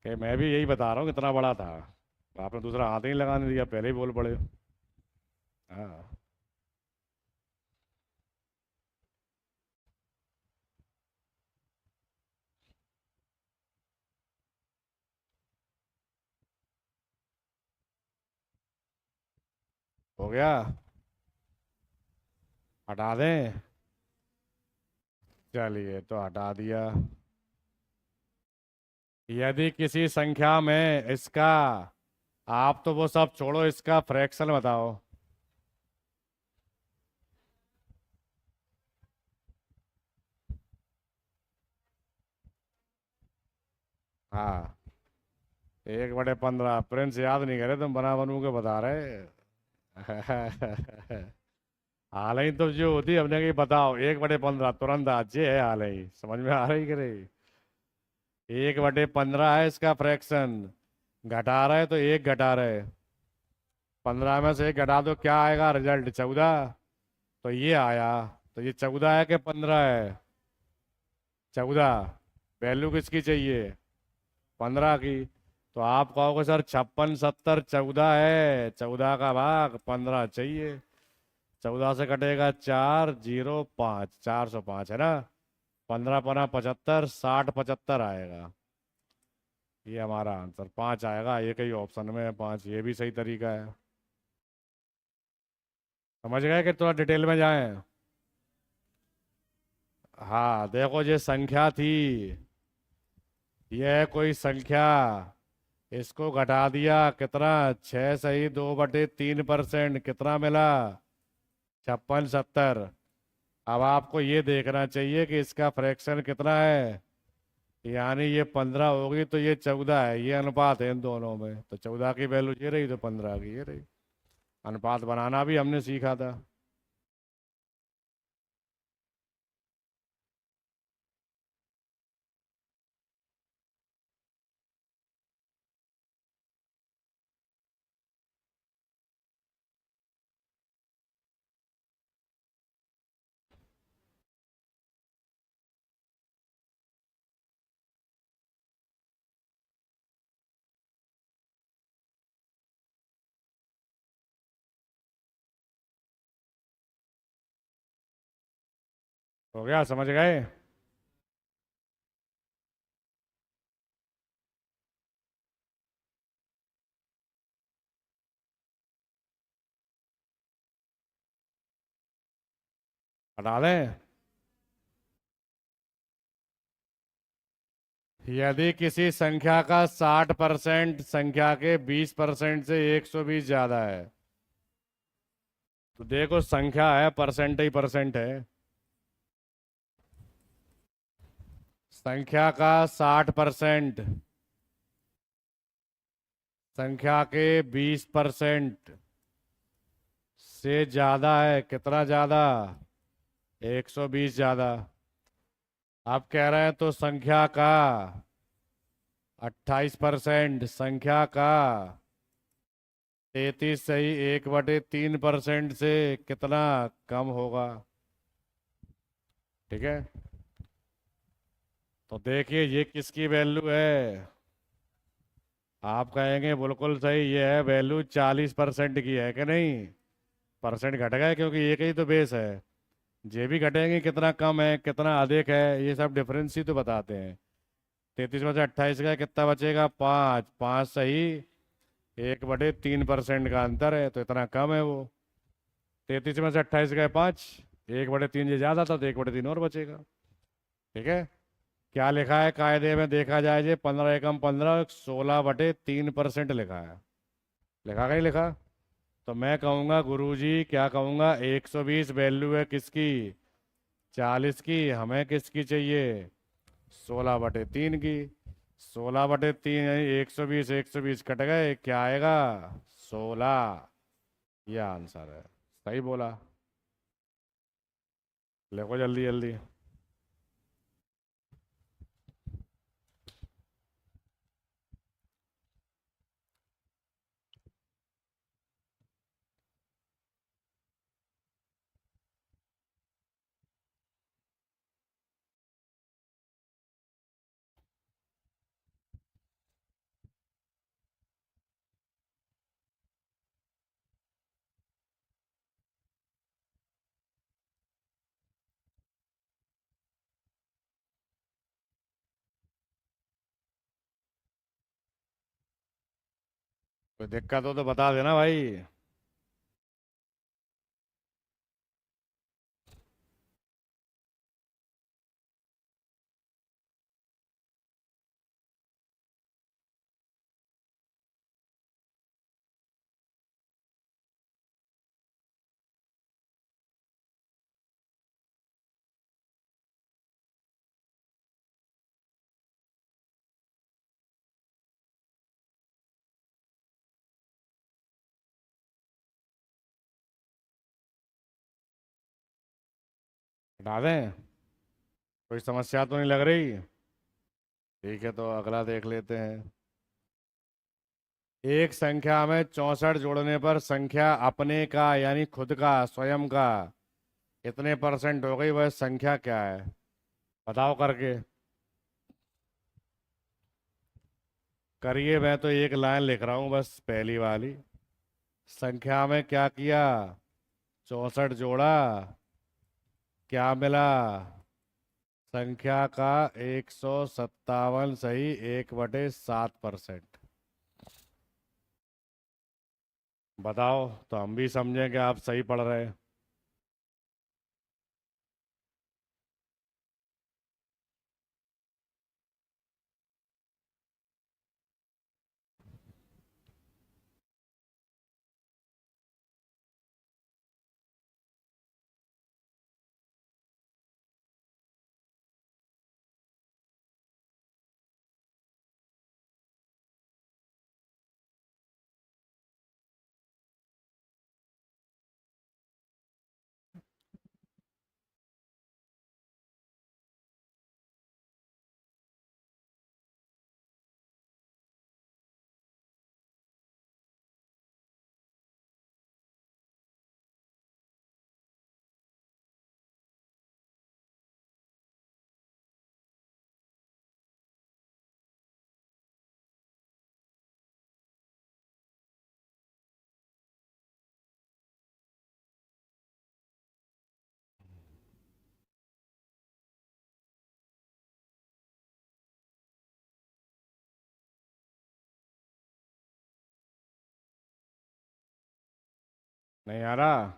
कि मैं भी यही बता रहा हूँ कितना बड़ा था। आपने दूसरा हाथ ही नहीं लगाने दिया, पहले ही बोल पड़े। हाँ। हो गया। हटा दें? चलिए तो हटा दिया। यदि किसी संख्या में इसका, आप तो वो सब छोड़ो, इसका फ्रैक्शन बताओ। हाँ, 1/15 प्रिंस याद नहीं करे, तुम बना बनू के बता रहे। हाल ही तो जो होती हमने कही बताओ, 1/15 तुरंत आज ये है, हाल ही समझ में आ रही करे। 1/15 है इसका फ्रैक्शन। घटा रहे तो एक घटा रहे, 15 में से एक घटा दो, क्या आएगा रिजल्ट? 14। तो ये आया। तो ये 14 है कि 15 है? 14। वैल्यू किसकी चाहिए? 15 की। तो आप कहोगे सर 56 70 14 है, 14 का भाग 15 चाहिए। 14 से कटेगा 405, 405 है ना। 15×5 = 60, 75 आएगा। ये हमारा आंसर 5 आएगा, एक ही ऑप्शन में है 5, ये भी सही तरीका है। समझ गए कि थोड़ा डिटेल में जाएं? हाँ देखो, ये संख्या थी, यह है कोई संख्या, इसको घटा दिया कितना, 6 सही 2/3%, कितना मिला? 56 70। अब आपको ये देखना चाहिए कि इसका फ्रैक्शन कितना है। यानी ये 15 होगी तो ये 14 है, ये अनुपात है इन दोनों में, तो 14 की वैल्यू ये रही तो 15 की ये रही। अनुपात बनाना भी हमने सीखा था। हो गया, समझ गए? हटा दें? यदि किसी संख्या का 60% संख्या के 20% से 120 ज्यादा है, तो देखो संख्या है, परसेंट ही परसेंट है। संख्या का 60% संख्या के 20% से ज्यादा है, कितना ज्यादा? 120 ज्यादा। आप कह रहे हैं तो संख्या का 28%, संख्या का 33 सही 1/3% से कितना कम होगा? ठीक है, तो देखिए ये किसकी वैल्यू है। आप कहेंगे बिल्कुल सही, ये है वैल्यू 40% की है कि नहीं। परसेंट घट गए क्योंकि एक ही तो बेस है। ये भी घटेंगे, कितना कम है कितना अधिक है, ये सब डिफरेंस ही तो बताते हैं। 33 में से 28 का कितना बचेगा? 5, 5 सही 1/3% का अंतर है, तो इतना कम है वो। 33 में से 28 गए 5, 1/3 ये ज़्यादा था तो 1/3 और बचेगा। ठीक है, क्या लिखा है कायदे में देखा जाए, जे 15 एकम 15 16/3% लिखा है। लिखा नहीं लिखा? तो मैं कहूँगा गुरुजी, क्या कहूँगा, 120 वैल्यू है किसकी? 40 की, हमें किसकी चाहिए? 16/3 की। 16/3 यानी 120, 120 कट गए, क्या आएगा? 16। ये आंसर है। सही बोला। लिखो जल्दी जल्दी। कोई दिक्कत हो तो बता देना भाई। हटा दें? कोई समस्या तो नहीं लग रही? ठीक है, तो अगला देख लेते हैं। एक संख्या में 64 जोड़ने पर संख्या अपने का यानी खुद का, स्वयं का कितने परसेंट हो गई? वह संख्या क्या है? बताओ करके। करिए, मैं तो एक लाइन लिख रहा हूँ बस, पहली वाली। संख्या में क्या किया? 64 जोड़ा, क्या मिला? संख्या का 157, सही, 1/7%। बताओ, तो हम भी समझें कि आप सही पढ़ रहे हैं। नहीं आ रहा?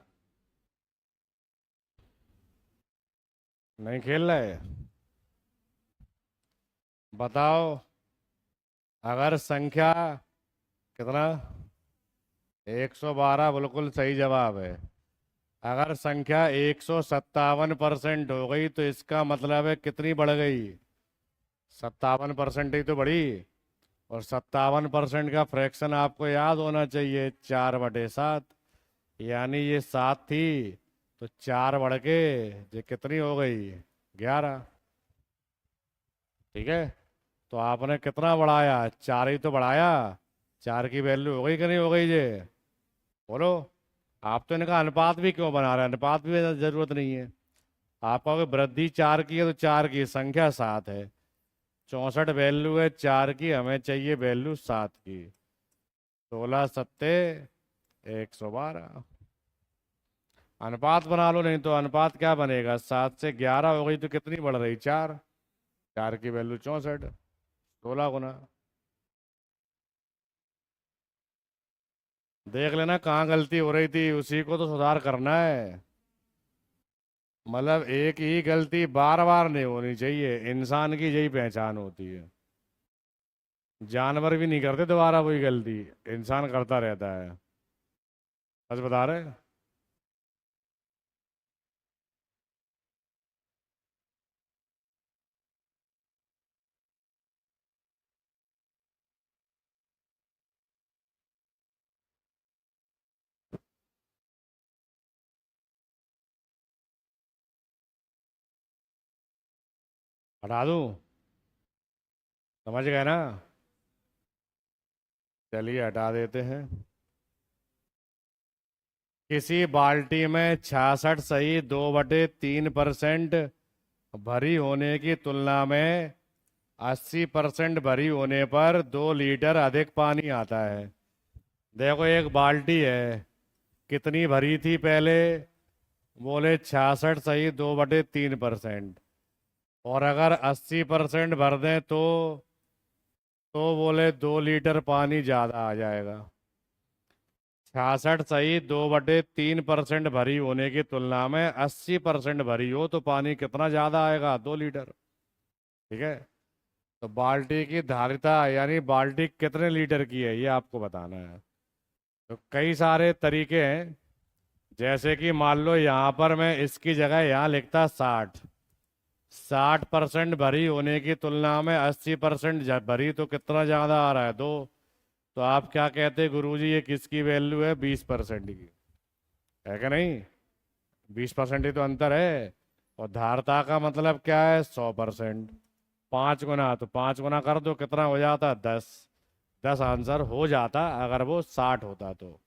नहीं खेल रहे? बताओ। अगर संख्या, कितना? 112 बिल्कुल सही जवाब है। अगर संख्या 157% हो गई तो इसका मतलब है कितनी बढ़ गई? 57% ही तो बढ़ी। और 57% का फ्रैक्शन आपको याद होना चाहिए, 4/7। यानी ये 7 थी, तो 4 बढ़ के ये कितनी हो गई? 11। ठीक है, तो आपने कितना बढ़ाया? 4 ही तो बढ़ाया। 4 की वैल्यू हो गई कि नहीं हो गई ये? बोलो। आप तो इनका अनुपात भी क्यों बना रहे हैं? अनुपात भी जरूरत नहीं है। आपका कोई वृद्धि 4 की है तो 4 की संख्या 7 है। 64 वैल्यू है 4 की, हमें चाहिए वैल्यू 7 की। 16×7 = 112। अनुपात बना लो, नहीं तो अनुपात क्या बनेगा? 7 से 11 हो गई तो कितनी बढ़ रही? 4। 4 की वैल्यू 64। 16 गुना। देख लेना कहाँ गलती हो रही थी, उसी को तो सुधार करना है। मतलब एक ही गलती बार बार नहीं होनी चाहिए, इंसान की यही पहचान होती है। जानवर भी नहीं करते दोबारा वही गलती, इंसान करता रहता है। सच बता रहे। हटा दूं? समझ गए ना? चलिए हटा देते हैं। किसी बाल्टी में 66 सही 2/3% भरी होने की तुलना में 80% भरी होने पर 2 लीटर अधिक पानी आता है। देखो एक बाल्टी है, कितनी भरी थी पहले? बोले 66 सही 2/3%। और अगर 80% भर दें तो बोले 2 लीटर पानी ज़्यादा आ जाएगा। 66 सही 2/3% भरी होने की तुलना में 80% भरी हो तो पानी कितना ज़्यादा आएगा? 2 लीटर। ठीक है। तो बाल्टी की धारिता यानी बाल्टी कितने लीटर की है ये आपको बताना है। तो कई सारे तरीके हैं। जैसे कि मान लो यहाँ पर मैं इसकी जगह यहाँ लिखता 60% भरी होने की तुलना में 80% भरी तो कितना ज़्यादा आ रहा है? 2। तो आप क्या कहते गुरुजी, ये किसकी वैल्यू है? 20% की। है कि नहीं? 20% ही तो अंतर है। और धारता का मतलब क्या है? 100%। 5 गुना, तो 5 गुना कर दो, कितना हो जाता? 10। 10 आंसर हो जाता अगर वो 60 होता तो।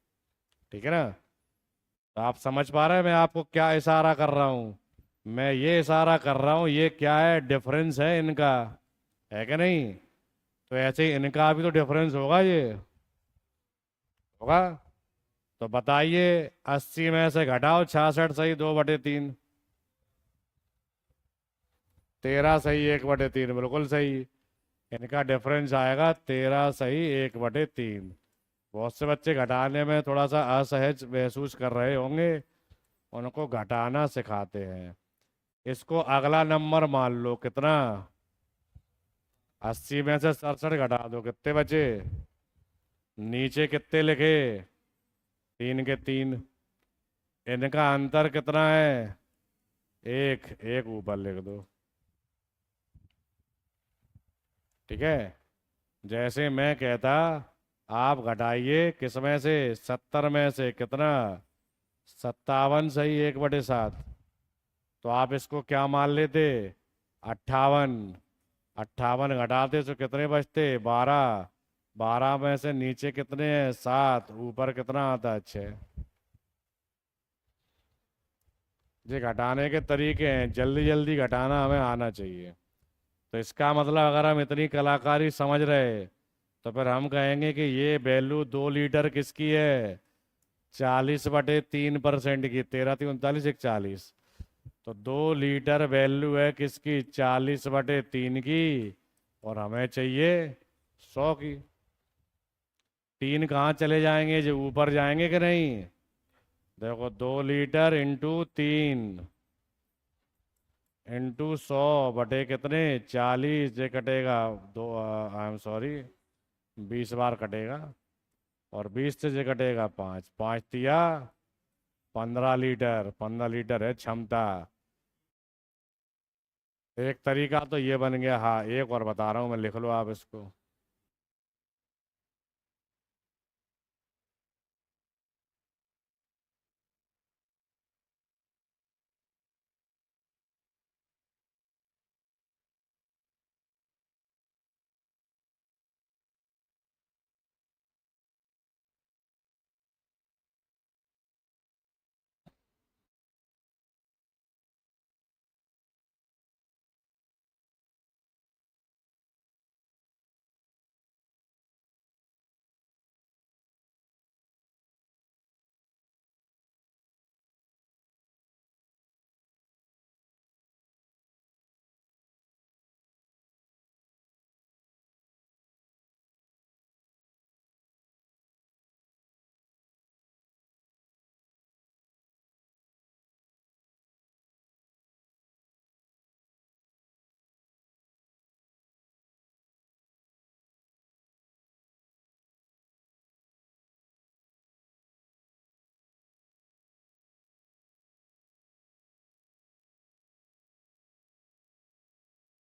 ठीक है ना? तो आप समझ पा रहे हैं मैं आपको क्या इशारा कर रहा हूँ? मैं ये इशारा कर रहा हूँ, ये क्या है? डिफरेंस है इनका। है कि नहीं? तो ऐसे ही इनका भी तो डिफरेंस होगा, ये होगा। तो बताइए, 80 में से घटाओ 66 सही 2/3। 13 सही 1/3, बिल्कुल सही। इनका डिफरेंस आएगा 13 सही 1/3। बहुत से बच्चे घटाने में थोड़ा सा असहज महसूस कर रहे होंगे, उनको घटाना सिखाते हैं। इसको अगला नंबर मान लो, कितना? 80 में से 67 घटा दो, कितने बचे? नीचे कितने लिखे? 3 के 3। इनका अंतर कितना है? एक। एक ऊपर लिख दो। ठीक है। जैसे मैं कहता, आप घटाइए किस में से? 70 में से कितना? 57 सही 1/7। तो आप इसको क्या मान लेते? 58। 58 घटाते तो कितने बचते? 12। 12 में से नीचे कितने हैं? 7। ऊपर कितना आता है? 6। ये घटाने के तरीके हैं, जल्दी जल्दी घटाना हमें आना चाहिए। तो इसका मतलब अगर हम इतनी कलाकारी समझ रहे, तो फिर हम कहेंगे कि ये वैल्यू 2 लीटर किसकी है? 40/3% की। 13 3 39 1 40। तो 2 लीटर वैल्यू है किसकी? 40/3 की। और हमें चाहिए 100 की। 3 कहाँ चले जाएंगे? जो ऊपर जाएंगे कि नहीं? देखो, 2 लीटर इंटू 3 इंटू 100 बटे कितने? 40। ये कटेगा दो, आई एम सॉरी, 20 बार कटेगा। और 20 से ये कटेगा 5। 5 तिया 15 लीटर। 15 लीटर है क्षमता। एक तरीका तो ये बन गया। हाँ, एक और बता रहा हूँ मैं, लिख लो आप इसको।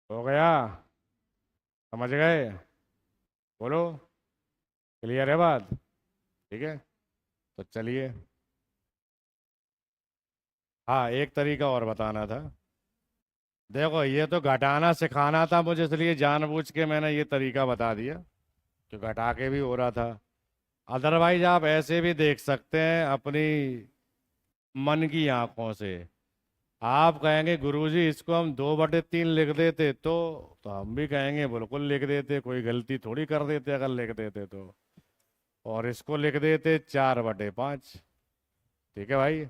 हो गया? समझ गए? बोलो। क्लियर है बात? ठीक है। तो चलिए। हाँ, एक तरीका और बताना था। देखो ये तो घटाना सिखाना था मुझे, इसलिए जानबूझ के मैंने ये तरीका बता दिया कि घटा के भी हो रहा था। अदरवाइज आप ऐसे भी देख सकते हैं अपनी मन की आंखों से। आप कहेंगे गुरुजी इसको हम 2/3 लिख देते तो हम भी कहेंगे बिल्कुल लिख देते, कोई गलती थोड़ी कर देते अगर लिख देते तो। और इसको लिख देते 4/5। ठीक है भाई।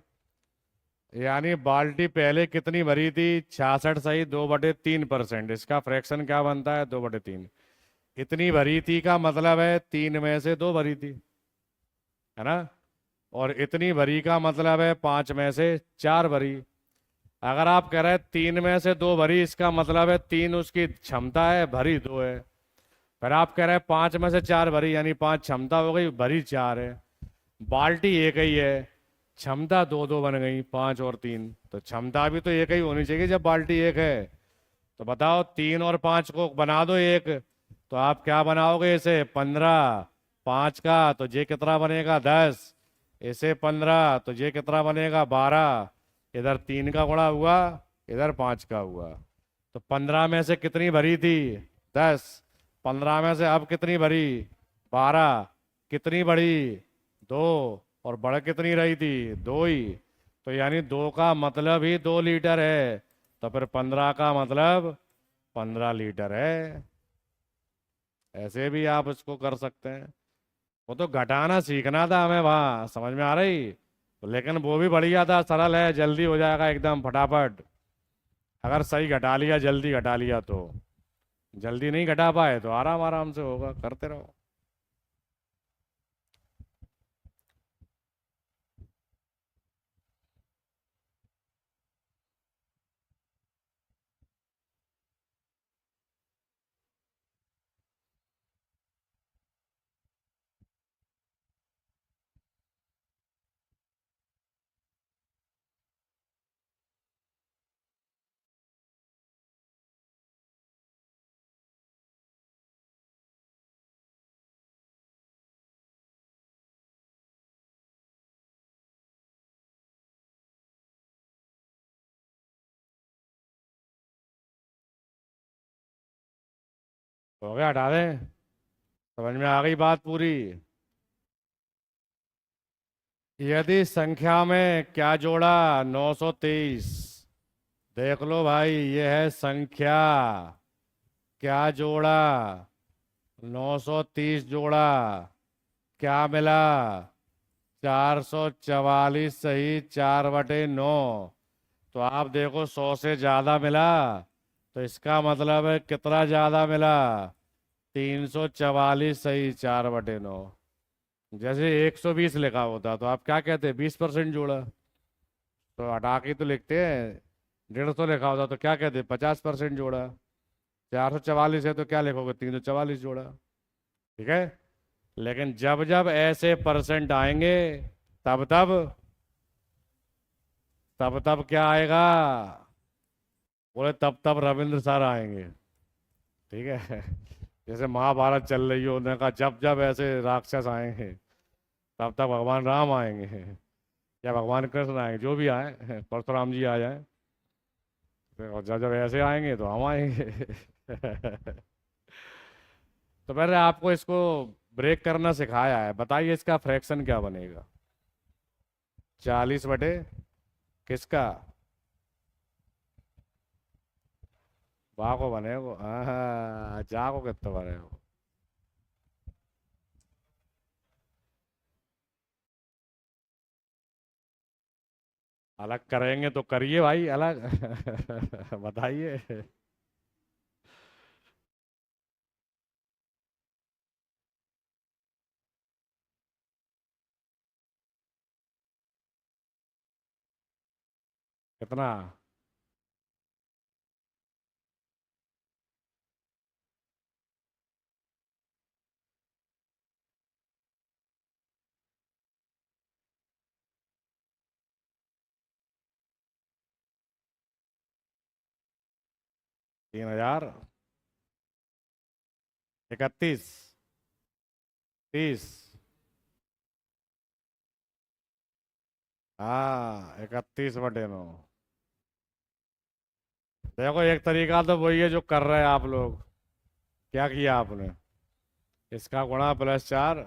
यानी बाल्टी पहले कितनी भरी थी? 66 सही, 2/3%। इसका फ्रैक्शन क्या बनता है? 2/3। इतनी भरी थी का मतलब है 3 में से 2 भरी थी, है ना? और इतनी भरी का मतलब है 5 में से 4 भरी। अगर आप कह रहे हैं 3 में से 2 भरी, इसका मतलब है 3 उसकी क्षमता है, भरी 2 है। फिर आप कह रहे हैं 5 में से 4 भरी, यानी 5 क्षमता हो गई, भरी 4 है। बाल्टी एक ही है, क्षमता 2-2 बन गई, 5 और 3, तो क्षमता भी तो एक ही होनी चाहिए जब बाल्टी एक है। तो बताओ 3 और 5 को बना दो एक, तो आप क्या बनाओगे? इसे 15, 5 का तो ये कितना बनेगा? 10। इसे 15 तो ये कितना बनेगा? 12। इधर 3 का गुणा हुआ, इधर 5 का हुआ। तो 15 में से कितनी भरी थी? 10। 15 में से अब कितनी भरी? 12। कितनी बढ़ी? 2। और बढ़ कितनी रही थी? 2 ही। तो यानी 2 का मतलब ही 2 लीटर है। तो फिर 15 का मतलब 15 लीटर है। ऐसे भी आप इसको कर सकते हैं। वो तो घटाना सीखना था हमें वहां, समझ में आ रही? तो लेकिन वो भी बढ़िया था, सरल है, जल्दी हो जाएगा एकदम फटाफट। अगर सही घटा लिया, जल्दी घटा लिया तो। जल्दी नहीं घटा पाए तो आराम आराम से होगा, करते रहो। हो गया, हटा दें? समझ में आ गई बात पूरी? यदि संख्या में क्या जोड़ा? 923। देख लो भाई, ये है संख्या। क्या जोड़ा? 930 जोड़ा। क्या मिला? 444 सही, 4/9। तो आप देखो 100 से ज्यादा मिला, तो इसका मतलब है कितना ज्यादा मिला? 344 सही, 4/9। जैसे 120 लिखा होता तो आप क्या कहते? 20% जोड़ा। तो हटा के तो लिखते हैं। 150 लिखा होता तो क्या कहते? 50% जोड़ा। 444 है तो क्या लिखोगे? 344 जोड़ा। ठीक है। लेकिन जब जब ऐसे परसेंट आएंगे, तब तब तब तब क्या आएगा? बोले तब तब रविंद्र सर आएंगे। ठीक है। जैसे महाभारत चल रही हो, उन्होंने कहा जब जब ऐसे राक्षस आएंगे, तब तब भगवान राम आएंगे या भगवान कृष्ण आएंगे, जो भी आए, परशुराम जी आ जाए। और जब जब ऐसे आएंगे तो हम आएंगे। तो मैंने आपको इसको ब्रेक करना सिखाया है। बताइए इसका फ्रैक्शन क्या बनेगा? 40 किसका? बा को बनेगा। हाँ, जा को कितना बनेगा? अलग करेंगे तो करिए भाई अलग। बताइए। कितना? 3,031। 30। हाँ, 31/9। देखो एक तरीका तो वही है जो कर रहे हैं आप लोग। क्या किया आपने? इसका गुणा +4।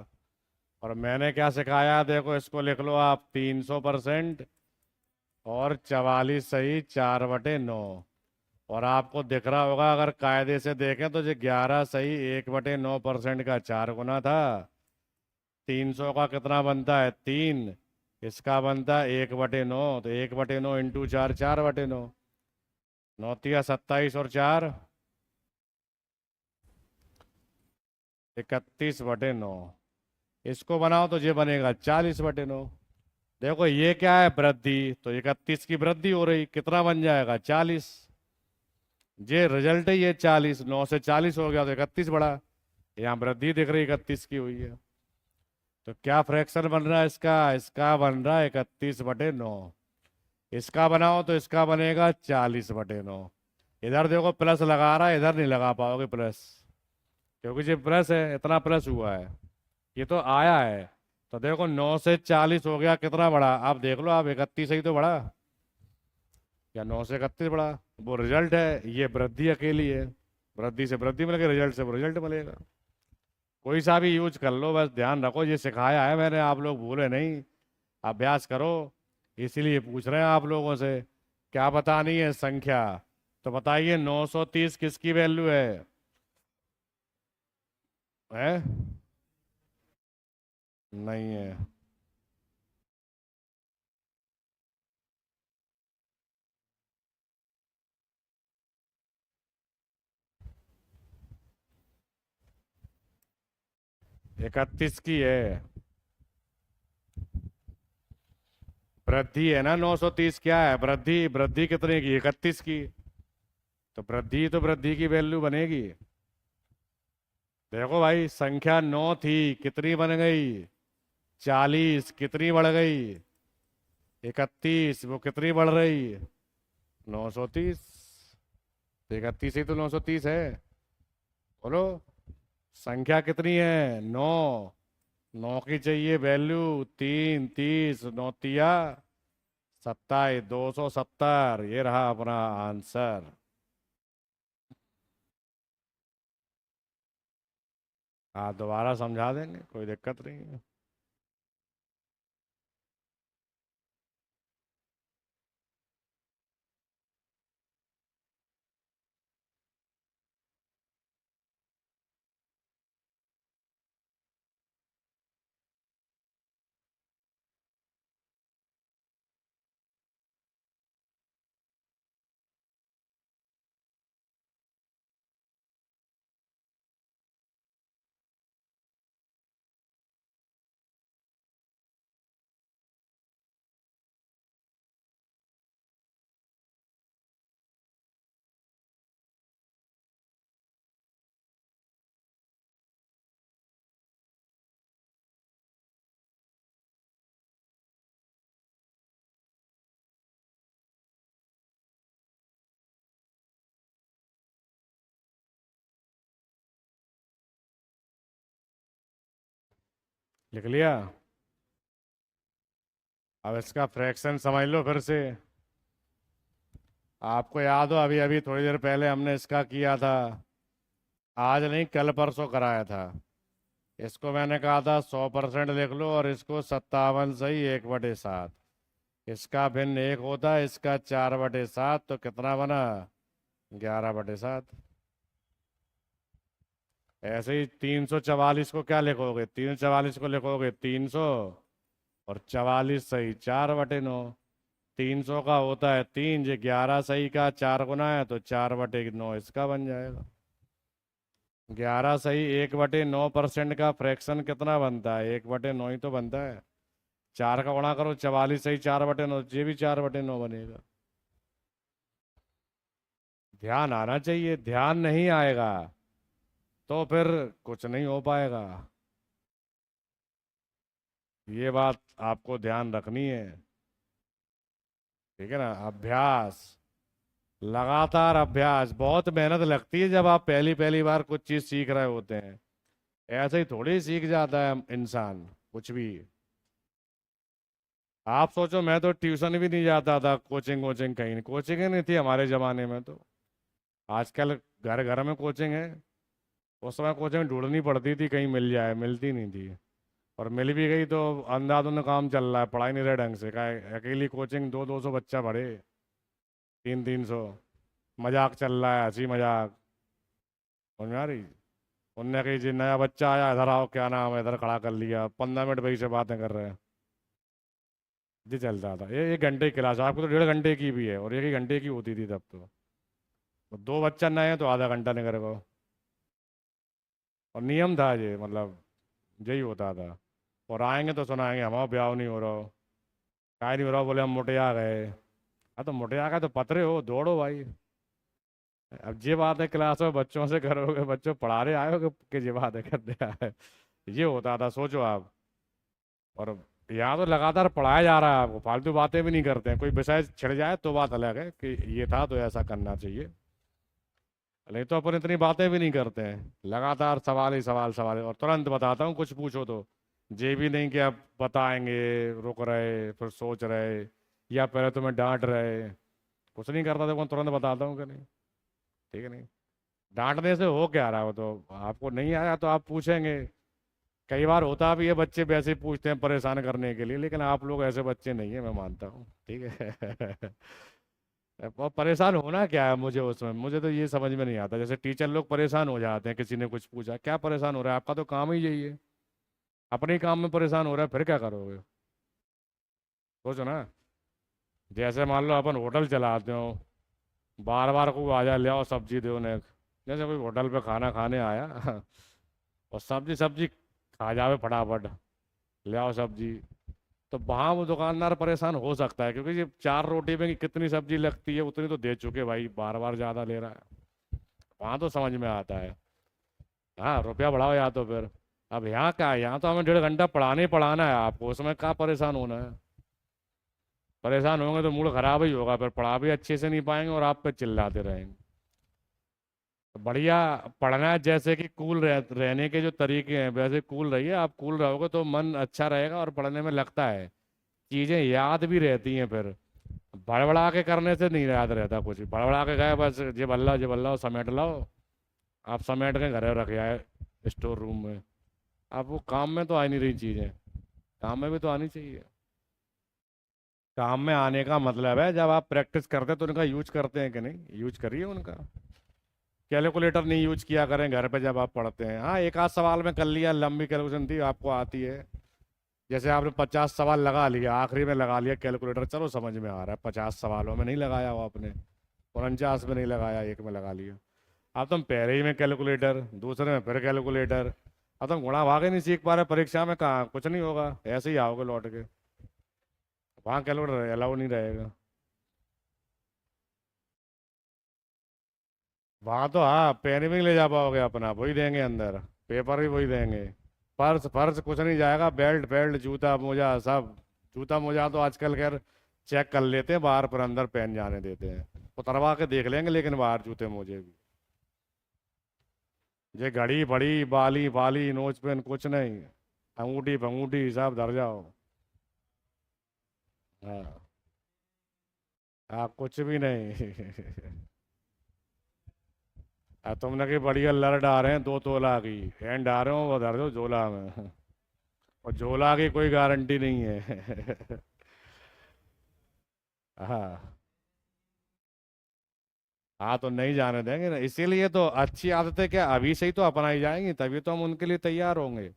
और मैंने क्या सिखाया, देखो इसको लिख लो आप 300%। और 44 सही 4/9। और आपको दिख रहा होगा, अगर कायदे से देखें तो ये 11 सही 1/9% का 4 गुना था। 300 का कितना बनता है? 3। इसका बनता है 1/9, तो 1/9 इंटू 4, 4/9। 9 × 27 और 4 31/9। इसको बनाओ तो ये बनेगा 40/9। देखो ये क्या है? वृद्धि। तो 31 की वृद्धि हो रही, कितना बन जाएगा? 40। ये रिजल्ट है, ये 40। 9 से 40 हो गया तो 31 बढ़ा। यहाँ वृद्धि दिख रही 31 की हुई है। तो क्या फ्रैक्शन बन रहा है इसका? इसका बन रहा है 31/9। इसका बनाओ तो इसका बनेगा 40/9। इधर देखो प्लस लगा रहा है, इधर नहीं लगा पाओगे प्लस, क्योंकि ये प्लस है, इतना प्लस हुआ है। ये तो आया है। तो देखो 9 से 40 हो गया, कितना बढ़ा आप देख लो आप, 31 ही तो बढ़ा। या 9 से 31 बढ़ा। वो रिजल्ट है, ये वृद्धि अकेली है। वृद्धि से वृद्धि मिलेगी, रिजल्ट से रिजल्ट मिलेगा। कोई सा भी यूज कर लो, बस ध्यान रखो ये सिखाया है मैंने, आप लोग भूले नहीं। अभ्यास करो। इसीलिए पूछ रहे हैं आप लोगों से। क्या बतानी है संख्या? तो बताइए 930 किसकी वैल्यू है? है? नहीं है। 31 की है। वृद्धि है ना 930, क्या है वृद्धि? वृद्धि कितने की? 31 की। तो वृद्धि तो वृद्धि की वैल्यू बनेगी। देखो भाई, संख्या 9 थी, कितनी बन गई? 40। कितनी बढ़ गई? 31। वो कितनी बढ़ रही? 930। 31 ही तो 930 है। बोलो। संख्या कितनी है? 9। 9 की चाहिए वैल्यू। 3 30 9 तिया 27, 270। ये रहा अपना आंसर। हाँ, दोबारा समझा देंगे, कोई दिक्कत नहीं है। लिख लिया? अब इसका फ्रैक्शन समझ लो फिर से। आपको याद हो, अभी अभी थोड़ी देर पहले हमने इसका किया था। आज नहीं, कल परसों कराया था। इसको मैंने कहा था 100% लिख लो, और इसको 57 सही 1/7। इसका भिन्न 1 होता है, इसका 4/7, तो कितना बना? 11/7। ऐसे ही 344 को क्या लिखोगे? 344 को लिखोगे 300। और 44 सही 4/9। 300 का होता है 3, ये 11 सही का 4 गुना है, तो 4/9 इसका बन जाएगा। 11 सही 1/9% का फ्रैक्शन कितना बनता है? 1/9 ही तो बनता है। 4 का गुणा करो 44 सही 4/9, ये भी 4/9 बनेगा। ध्यान आना चाहिए, ध्यान नहीं आएगा तो फिर कुछ नहीं हो पाएगा। ये बात आपको ध्यान रखनी है। ठीक है ना? अभ्यास, लगातार अभ्यास। बहुत मेहनत लगती है जब आप पहली पहली बार कुछ चीज सीख रहे होते हैं। ऐसे ही थोड़ी सीख जाता है इंसान कुछ भी। आप सोचो, मैं तो ट्यूशन भी नहीं जाता था, कोचिंग कोचिंग कहीं नहीं, कोचिंग ही नहीं थी हमारे जमाने में तो। आजकल घर घर में कोचिंग है। उस समय कोचिंग ढूंढनी पड़ती थी, कहीं मिल जाए, मिलती नहीं थी। और मिल भी गई तो अंधाधुंध काम चल रहा है, पढ़ाई नहीं रहे ढंग से। का अकेली कोचिंग 200 बच्चा पढ़े, 300 मजाक चल रहा है, हंसी मजाक। समझ में आ रही? उनने कही जी नया बच्चा आया, इधर आओ, क्या नाम है, इधर खड़ा कर लिया, 15 मिनट वही से बातें कर रहे हैं। जी चलता था ये 1 घंटे की क्लास, आपको तो 1.5 घंटे की भी है, और 1 ही घंटे की होती थी तब तो 2 बच्चा नए हैं तो आधा घंटा निकल गो। और नियम था ये, मतलब यही होता था। और आएंगे तो सुनाएंगे हमारा ब्याह नहीं हो रहा हो, काय नहीं हो रहा हो, बोले हम मोटे आ गए। हाँ तो मोटे आ गए तो पतरे हो, दौड़ो भाई। अब ये बात है क्लास में बच्चों से करोगे, बच्चों पढ़ा रहे आए हो कि ये बात है करने आए। ये होता था, सोचो आप। और यहाँ तो लगातार पढ़ाया जा रहा है आपको, फालतू बातें भी नहीं करते हैं। कोई विषय छिड़ जाए तो बात अलग है कि ये था तो ऐसा करना चाहिए, नहीं तो अपन इतनी बातें भी नहीं करते हैं। लगातार सवाल ही सवाल, सवाल और तुरंत बताता हूँ, कुछ पूछो तो ये भी नहीं कि आप बताएंगे, रुक रहे, फिर सोच रहे, या पहले तुम्हें डांट रहे। कुछ नहीं करता तो तुरंत बताता हूँ कि नहीं, ठीक है नहीं। डांटने से हो क्या रहा है? वो तो आपको नहीं आया तो आप पूछेंगे। कई बार होता भी है, बच्चे वैसे ही पूछते हैं परेशान करने के लिए, लेकिन आप लोग ऐसे बच्चे नहीं है, मैं मानता हूँ, ठीक है। और परेशान होना क्या है मुझे उसमें, मुझे तो ये समझ में नहीं आता। जैसे टीचर लोग परेशान हो जाते हैं, किसी ने कुछ पूछा, क्या परेशान हो रहा है, आपका तो काम ही यही है। अपने ही काम में परेशान हो रहा है, फिर क्या करोगे? सोचो ना। जैसे मान लो अपन होटल चलाते हो, बार बार को आ जा, ले आओ सब्जी दो ने। जैसे कोई होटल पे खाना खाने आया और सब्जी सब्जी खा जावे फटाफट, ले आओ सब्जी। तो वहाँ वो दुकानदार परेशान हो सकता है, क्योंकि ये 4 रोटी में कितनी सब्जी लगती है उतनी तो दे चुके भाई, बार बार ज़्यादा ले रहा है। वहाँ तो समझ में आता है। हाँ रुपया बढ़ाओ या तो फिर। अब यहाँ क्या है, यहाँ तो हमें 1.5 घंटा पढ़ाने ही पढ़ाना है आपको, उसमें क्या परेशान होना है? परेशान होंगे तो मूड खराब ही होगा, फिर पढ़ा भी अच्छे से नहीं पाएंगे और आप पे चिल्लाते रहेंगे। तो बढ़िया पढ़ना है, जैसे कि कूल रहने के जो तरीके हैं वैसे कूल रहिए। आप कूल रहोगे तो मन अच्छा रहेगा और पढ़ने में लगता है, चीज़ें याद भी रहती हैं। फिर बड़बड़ा के करने से नहीं याद रहता कुछ। बड़बड़ा के गए बस, जे बल्ला समेट लाओ, आप समेट के घर रख आए स्टोर रूम में। आप वो काम में तो आ नहीं रही चीज़ें, काम में भी तो आनी चाहिए। काम में आने का मतलब है जब आप प्रैक्टिस करते हैं तो उनका यूज करते हैं कि नहीं, यूज करिए उनका। कैलकुलेटर नहीं यूज किया करें घर पे जब आप पढ़ते हैं। हाँ एक आध सवाल में कर लिया, लंबी कैलकुलेशन थी आपको आती है, जैसे आपने 50 सवाल लगा लिया, आखिरी में लगा लिया कैलकुलेटर, चलो समझ में आ रहा है। 50 सवालों में नहीं लगाया वो आपने, 49 में नहीं लगाया, एक में लगा लिया। अब तुम पहले ही में कैलकुलेटर, दूसरे में फिर कैलकुलेटर, अब तुम गुणा भागे नहीं सीख पा रहे, परीक्षा में कहाँ कुछ नहीं होगा, ऐसे ही आओगे लौट के। वहाँ कैलकुलेटर अलाउ नहीं रहेगा। वहाँ तो हाँ पेन भी नहीं ले जा पाओगे अपना, वही देंगे अंदर, पेपर भी वही देंगे। पर्स पर्स कुछ नहीं जाएगा, बेल्ट बेल्ट जूता मोजा सब। जूता मोजा तो आजकल खैर चेक कर लेते हैं बाहर, पर अंदर पेन जाने देते हैं, उतरवा के देख लेंगे, लेकिन बाहर जूते मोजे भी। ये घड़ी बड़ी बाली बाली नोच पेन कुछ नहीं, अंगूठी फंगूठी सब धर जाओ। हाँ हाँ कुछ भी नहीं। तुमने की बढ़िया लड़ डाल रहे हैं 2 तोला की हैंड डाल रहे हो, वो धर दो झोला में। और झोला की कोई गारंटी नहीं है। हाँ हाँ तो नहीं जाने देंगे ना, इसीलिए तो अच्छी आदतें क्या अभी से ही तो अपनाई जाएंगी, तभी तो हम उनके लिए तैयार होंगे।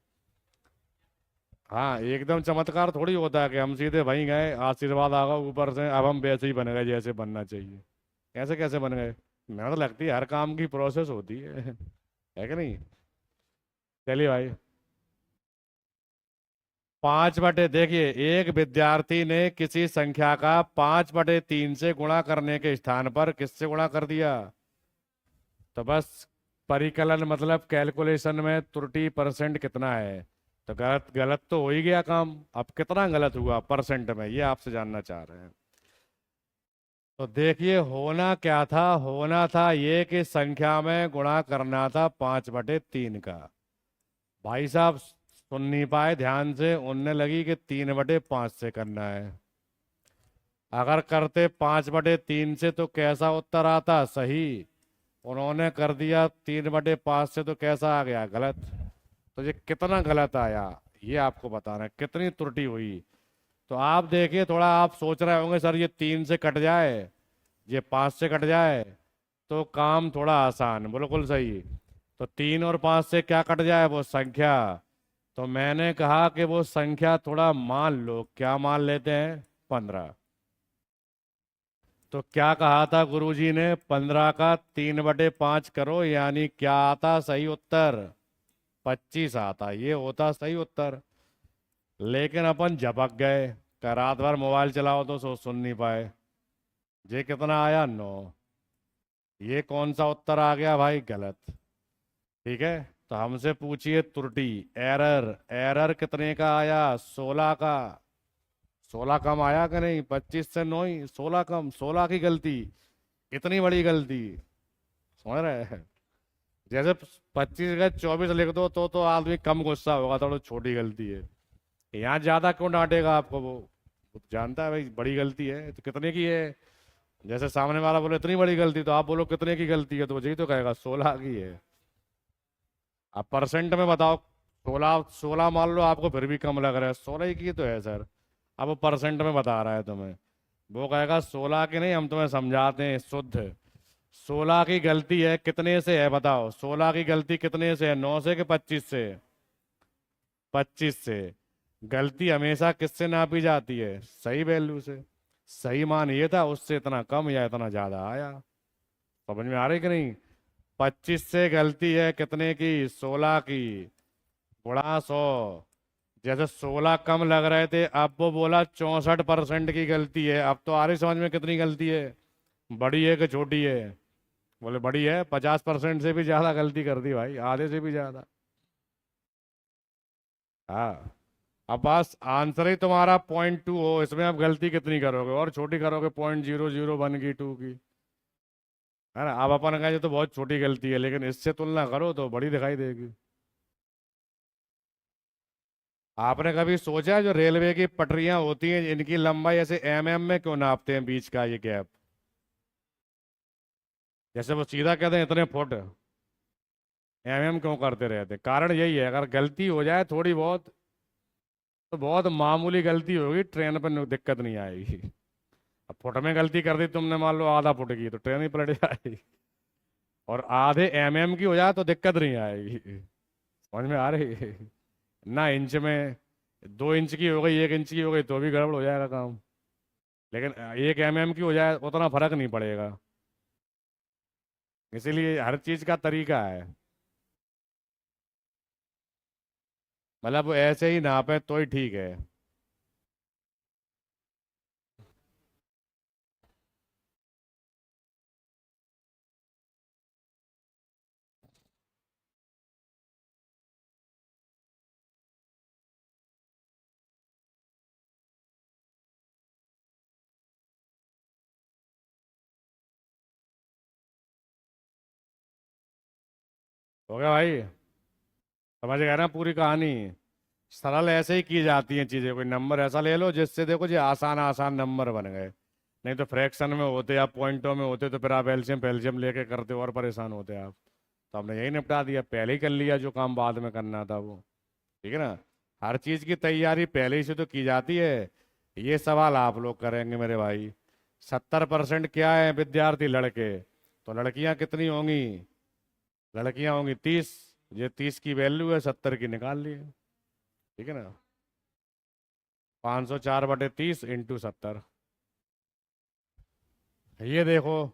हाँ एकदम चमत्कार थोड़ी होता है कि हम सीधे वहीं गए, आशीर्वाद आ गया ऊपर से, अब हम वैसे ही बन गए जैसे बनना चाहिए। कैसे कैसे बन गए? मेहनत लगती है, हर काम की प्रोसेस होती है कि नहीं? चलिए भाई। 5/, देखिए एक विद्यार्थी ने किसी संख्या का 5/3 से गुणा करने के स्थान पर किससे गुणा कर दिया? तो बस परिकलन मतलब कैलकुलेशन में त्रुटि परसेंट कितना है। तो गलत गलत तो हो ही गया काम, अब कितना गलत हुआ परसेंट में, ये आपसे जानना चाह रहे हैं। तो देखिए होना क्या था, होना था ये कि संख्या में गुणा करना था 5/3 का। भाई साहब सुन नहीं पाए ध्यान से, उनने लगी कि 3/5 से करना है। अगर करते 5/3 से तो कैसा उत्तर आता? सही। उन्होंने कर दिया 3/5 से, तो कैसा आ गया? गलत। तो ये कितना गलत आया ये आपको बताना है, कितनी त्रुटि हुई। तो आप देखिए, थोड़ा आप सोच रहे होंगे सर ये 3 से कट जाए, ये 5 से कट जाए तो काम थोड़ा आसान। बिल्कुल सही। तो 3 और 5 से क्या कट जाए? वो संख्या। तो मैंने कहा कि वो संख्या थोड़ा मान लो। क्या मान लेते हैं? 15। तो क्या कहा था गुरुजी ने? 15 का 3/5 करो, यानी क्या आता सही उत्तर? 25 आता। ये होता सही उत्तर। लेकिन अपन झपक गए, का रात भर मोबाइल चलाओ तो सुन नहीं पाए। ये कितना आया? 9। ये कौन सा उत्तर आ गया भाई? गलत। ठीक है। तो हमसे पूछिए त्रुटि, एरर। एरर कितने का आया? 16 का। 16 कम आया कि नहीं? 25 से 9 ही, 16 कम। 16 की गलती, इतनी बड़ी गलती। समझ रहे हैं? जैसे 25 का 24 लिख दो तो आदमी कम गुस्सा होगा, थोड़ा छोटी गलती है। यहाँ ज्यादा क्यों डांटेगा आपको? वो जानता है भाई बड़ी गलती है। तो कितने की है? जैसे सामने वाला बोले इतनी बड़ी गलती, तो आप बोलो कितने की गलती है, तो वो यही तो कहेगा 16 की है। आप परसेंट में बताओ। 16 16 मान लो आपको फिर भी कम लग रहा है, 16 ही की तो है सर। अब वो परसेंट में बता रहा है तुम्हें। वो कहेगा 16 की नहीं, हम तुम्हें समझाते हैं शुद्ध। 16 की गलती है कितने से है बताओ? 16 की गलती कितने से है? 9 से कि 25 से? 25 से। गलती हमेशा किससे नापी जाती है? सही वैल्यू से। सही मान ये था, उससे इतना कम या इतना ज्यादा आया। समझ में आ रही कि नहीं? 25 से गलती है कितने की? 16 की। गुणा 100। जैसे 16 कम लग रहे थे, अब वो बोला 64% की गलती है। अब तो आ रही समझ में कितनी गलती है? बड़ी है कि छोटी है? बोले बड़ी है। 50% से भी ज्यादा गलती कर दी भाई, आधे से भी ज्यादा। हाँ। अब बस आंसर ही तुम्हारा 0.2 हो, इसमें आप गलती कितनी करोगे? और छोटी करोगे, 0.001 की, 2 की। है ना? अब अपन कहें ये तो बहुत छोटी गलती है, लेकिन इससे तुलना करो तो बड़ी दिखाई देगी। आपने कभी सोचा है जो रेलवे की पटरियां होती हैं, इनकी लंबाई ऐसे एमएम में क्यों नापते हैं बीच का ये गैप? जैसे वो सीधा कहते हैं इतने फुट, एमएम क्यों करते रहते? कारण यही है, अगर गलती हो जाए थोड़ी बहुत, तो बहुत मामूली गलती होगी, ट्रेन पर दिक्कत नहीं आएगी। अब फुट में गलती कर दी तुमने, मान लो आधा फुट की, तो ट्रेन ही पलट जाएगी। और आधे एमएम की हो जाए तो दिक्कत नहीं आएगी। समझ में आ रही है? ना इंच में, 2 इंच की हो गई, 1 इंच की हो गई, तो भी गड़बड़ हो जाएगा काम। लेकिन 1 एमएम की हो जाए, उतना फर्क नहीं पड़ेगा। इसीलिए हर चीज का तरीका है। मतलब वो ऐसे ही नापे तो ही ठीक है। हो गया भाई? समझ गए ना पूरी कहानी? सरल ऐसे ही की जाती हैं चीजें। कोई नंबर ऐसा ले लो जिससे देखो जी आसान आसान नंबर बन गए। नहीं तो फ्रैक्शन में होते या पॉइंटों में होते तो फिर आप एलसीएम पेलसीएम लेके करते और परेशान होते आप। तो हमने यही निपटा दिया, पहले ही कर लिया जो काम बाद में करना था वो। ठीक है ना? हर चीज की तैयारी पहले ही से तो की जाती है। ये सवाल आप लोग करेंगे मेरे भाई। 70% क्या है विद्यार्थी? लड़के। तो लड़कियां कितनी होंगी? लड़कियां होंगी 30। ये 30 की वैल्यू है, 70 की निकाल लिए। ठीक है ना? 504/30 इंटू 70। ये देखो,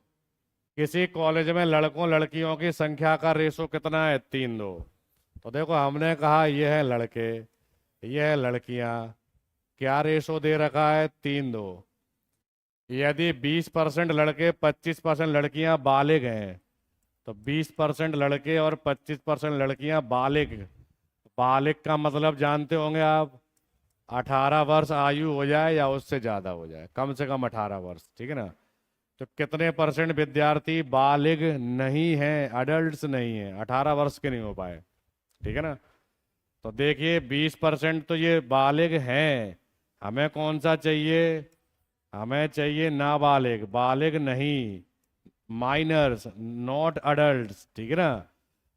किसी कॉलेज में लड़कों लड़कियों की संख्या का रेशो कितना है? 3:2। तो देखो, हमने कहा ये है लड़के, ये है लड़कियां। क्या रेशो दे रखा है? 3:2। यदि 20% लड़के 25% लड़कियां बालिग हैं, तो 20% लड़के और 25% लड़कियां बालिग। बालिग का मतलब जानते होंगे आप? 18 वर्ष आयु हो जाए या उससे ज्यादा हो जाए, कम से कम 18 वर्ष। ठीक है ना? तो कितने परसेंट विद्यार्थी बालिग नहीं हैं, अडल्ट नहीं है, 18 वर्ष के नहीं हो पाए? ठीक है ना? तो देखिए 20% तो ये बालिग हैं। हमें कौन सा चाहिए? हमें चाहिए नाबालिग, बालिग नहीं। माइनर्स, नॉट अडल्ट्स, ठीक है ना।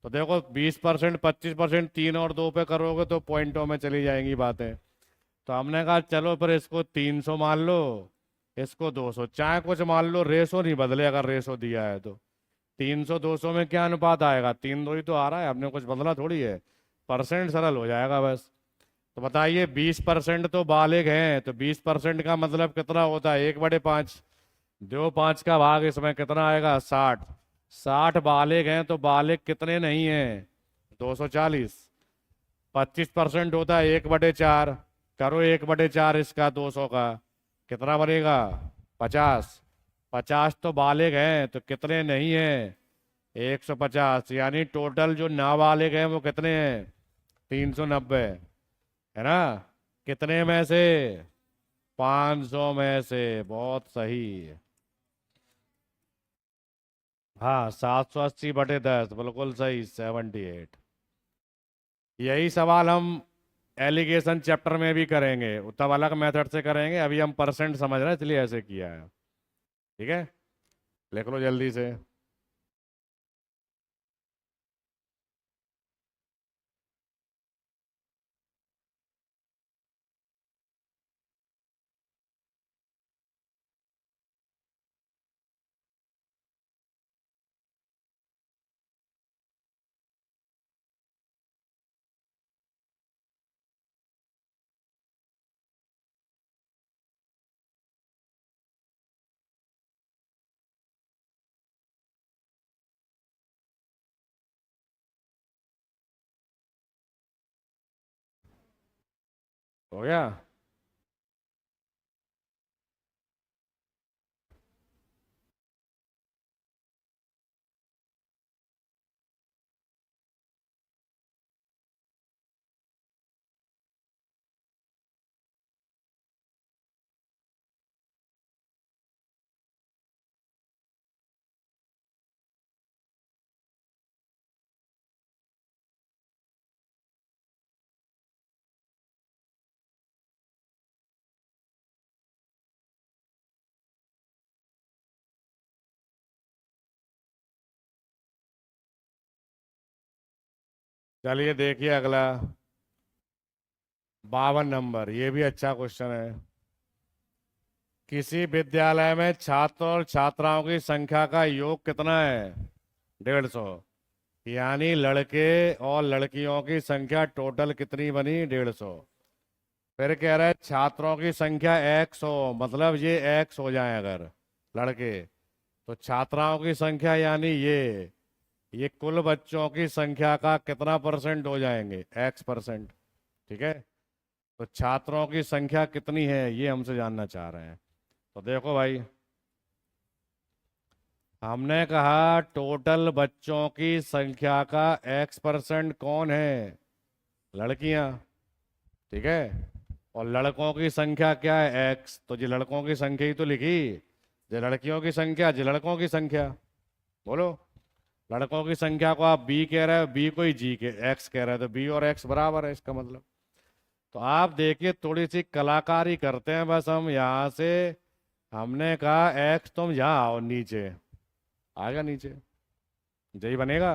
तो देखो 20%, 25%, 3 और 2 पे करोगे तो पॉइंटों में चली जाएंगी बातें। तो हमने कहा चलो फिर इसको 300 मान लो, इसको 200, चाहे कुछ मान लो, रेशो नहीं बदले अगर रेशो दिया है तो। 300 200 में क्या अनुपात आएगा, 3 2 ही तो आ रहा है, हमने कुछ बदला थोड़ी है। परसेंट सरल हो जाएगा बस। तो बताइए 20% तो बालिग हैं, तो 20% का मतलब कितना होता है, 1/5। दो 5 का भाग इसमें कितना आएगा, 60। 60 बालिग हैं तो बालिग कितने नहीं हैं, 240। 25% होता है 1/4। करो 1/4 इसका 200 का, कितना बनेगा, 50। 50 तो बालिग हैं तो कितने नहीं हैं, 150। यानी टोटल जो नाबालिग हैं वो कितने हैं, 390, है ना। कितने में से, 500 में से, बहुत सही। हाँ, 780/10, बिल्कुल सही, 78। यही सवाल हम एलिगेशन चैप्टर में भी करेंगे, तब अलग मेथड से करेंगे, अभी हम परसेंट समझ रहे हैं इसलिए ऐसे किया है। ठीक है, लिख लो जल्दी से। हो गया। चलिए देखिए अगला, 52 नंबर, ये भी अच्छा क्वेश्चन है। किसी विद्यालय में छात्र और छात्राओं की संख्या का योग कितना है, 150। यानी लड़के और लड़कियों की संख्या टोटल कितनी बनी, 150। फिर कह रहा है छात्रों की संख्या एक्स हो, मतलब ये एक्स हो जाए अगर लड़के, तो छात्राओं की संख्या यानी ये कुल बच्चों की संख्या का कितना परसेंट हो जाएंगे, X%। ठीक है, तो छात्रों की संख्या कितनी है ये हमसे जानना चाह रहे हैं। तो देखो भाई, हमने कहा टोटल बच्चों की संख्या का X% कौन है, लड़कियां। ठीक है, और लड़कों की संख्या क्या है, X, तो जी लड़कों की संख्या ही तो लिखी। जो लड़कियों की संख्या, जी लड़कों की संख्या। बोलो, लड़कों की संख्या को आप बी कह रहे हो, बी को ही जी के एक्स कह रहे हो, तो बी और एक्स बराबर है इसका मतलब। तो आप देखिए थोड़ी सी कलाकारी करते हैं बस हम यहाँ से। हमने कहा एक्स, तुम यहाँ आओ नीचे, आएगा नीचे, यही बनेगा।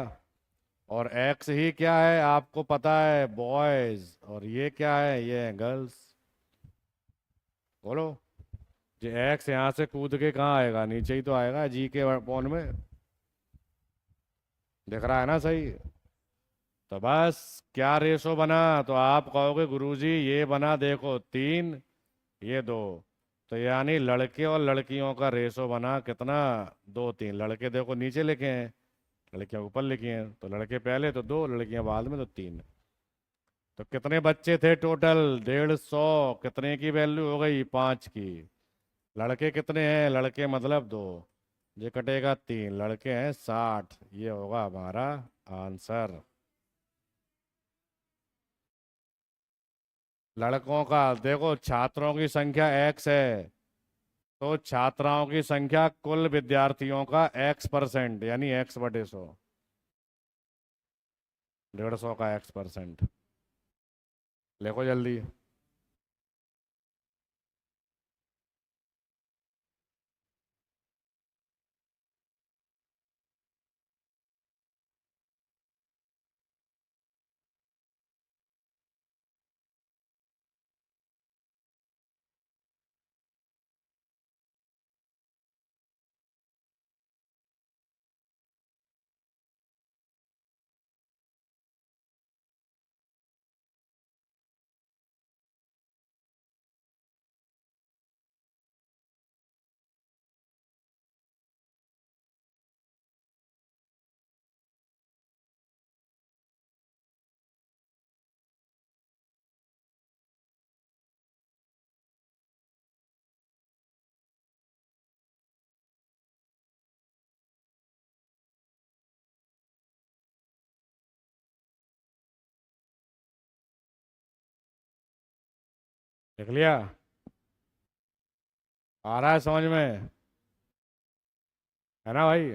और एक्स ही क्या है आपको पता है, बॉयज, और ये क्या है, ये है गर्ल्स। बोलो, ये एक्स यहाँ से कूद के कहाँ आएगा, नीचे ही तो आएगा, जी के पॉन में। दिख रहा है ना सही। तो बस, क्या रेशो बना, तो आप कहोगे गुरुजी ये बना देखो 3, ये 2। तो यानी लड़के और लड़कियों का रेशो बना कितना, 2 3। लड़के देखो नीचे लिखे हैं, लड़कियां ऊपर लिखी हैं, तो लड़के पहले तो 2, लड़कियां बाद में तो 3। तो कितने बच्चे थे टोटल, 150। कितने की वैल्यू हो गई, 5 की। लड़के कितने हैं, लड़के मतलब 2, ये कटेगा 3, लड़के हैं 60, ये होगा हमारा आंसर। लड़कों का देखो, छात्रों की संख्या एक्स है, तो छात्राओं की संख्या कुल विद्यार्थियों का X% यानी X/100, 150 का X%। लिखो जल्दी। देख लिया? आ रहा है समझ में? है ना भाई?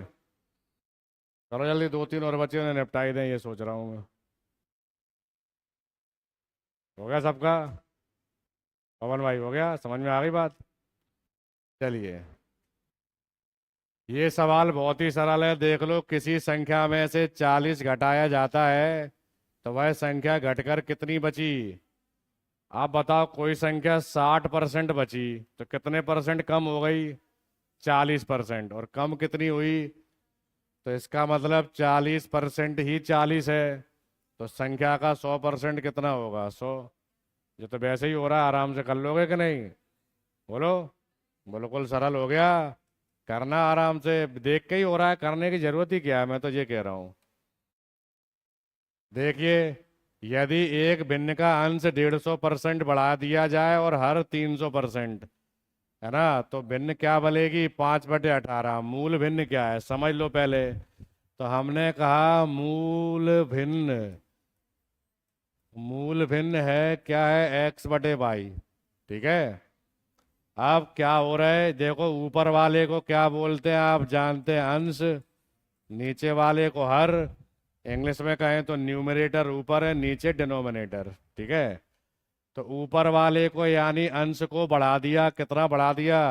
चलो जल्दी, दो तीन और बच्चे उन्हें निपटाई दें, ये सोच रहा हूँ मैं। हो गया सबका? पवन भाई हो गया, समझ में आ गई बात? चलिए, ये सवाल बहुत ही सरल है, देख लो। किसी संख्या में से 40 घटाया जाता है तो वह संख्या घटकर कितनी बची? आप बताओ, कोई संख्या 60% बची तो कितने परसेंट कम हो गई? 40%। और कम कितनी हुई? तो इसका मतलब 40% ही 40 है। तो संख्या का 100% कितना होगा? 100। ये तो वैसे ही हो रहा है, आराम से कर लोगे कि नहीं? बोलो। बिल्कुल सरल हो गया। करना आराम से, देख के ही हो रहा है, करने की जरूरत ही क्या है, मैं तो ये कह रहा हूँ। देखिए, यदि एक भिन्न का अंश 150% बढ़ा दिया जाए और हर 300%, है ना, तो भिन्न क्या बनेगी? 5/18। मूल भिन्न क्या है समझ लो पहले। तो हमने कहा मूल भिन्न, मूल भिन्न है क्या? है x/y। ठीक है। अब क्या हो रहा है देखो, ऊपर वाले को क्या बोलते हैं आप जानते हैं? अंश। नीचे वाले को हर। इंग्लिश में कहें तो न्यूमरेटर ऊपर है, नीचे डिनोमिनेटर। ठीक है। तो ऊपर वाले को यानी अंश को बढ़ा दिया, कितना बढ़ा दिया?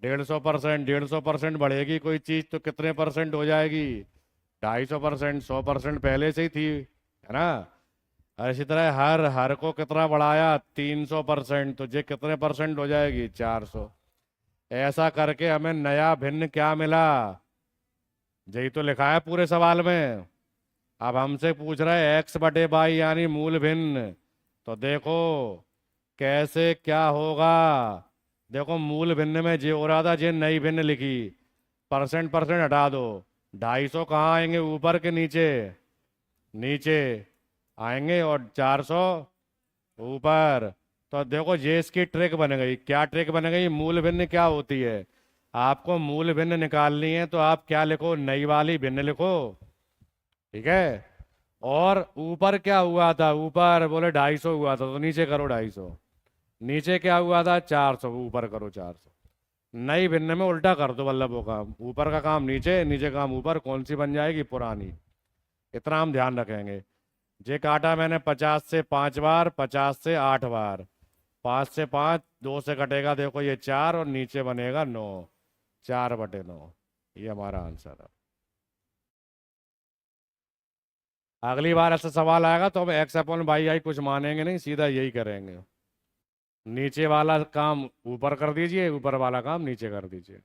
150%। 150% बढ़ेगी कोई चीज तो कितने परसेंट हो जाएगी? 250%। 100% पहले से ही थी, है ना? और इसी तरह हर हर को कितना बढ़ाया? 300%। तो ये कितने परसेंट हो जाएगी? 400। ऐसा करके हमें नया भिन्न क्या मिला? यही तो लिखा है पूरे सवाल में। अब हमसे पूछ रहा है x/y यानी मूल भिन्न। तो देखो कैसे क्या होगा। देखो, मूल भिन्न में जे हो रहा था, जे नई भिन्न लिखी। परसेंट परसेंट हटा दो। 250 कहाँ आएंगे, ऊपर के नीचे? नीचे आएंगे। और 400 ऊपर। तो देखो, ये इसकी ट्रिक बन गई। क्या ट्रिक बन गई? मूल भिन्न क्या होती है? आपको मूल भिन्न निकालनी है तो आप क्या लिखो? नई वाली भिन्न लिखो। ठीक है। और ऊपर क्या हुआ था? ऊपर बोले 250 हुआ था, तो नीचे करो 250। नीचे क्या हुआ था? 400, ऊपर करो 400। नई भिन्न में उल्टा कर दो, मतलब वो काम ऊपर का काम नीचे, नीचे काम ऊपर, कौन सी बन जाएगी? पुरानी। इतना हम ध्यान रखेंगे। जे काटा मैंने 50 से 5 बार, 50 से 8 बार। 5 से 5, 2 से कटेगा देखो ये 4, और नीचे बनेगा 9। 4/9। ये हमारा आंसर है। अगली बार ऐसा सवाल आएगा तो हम x/y कुछ मानेंगे नहीं, सीधा यही करेंगे। नीचे वाला काम ऊपर कर दीजिए, ऊपर वाला काम नीचे कर दीजिए।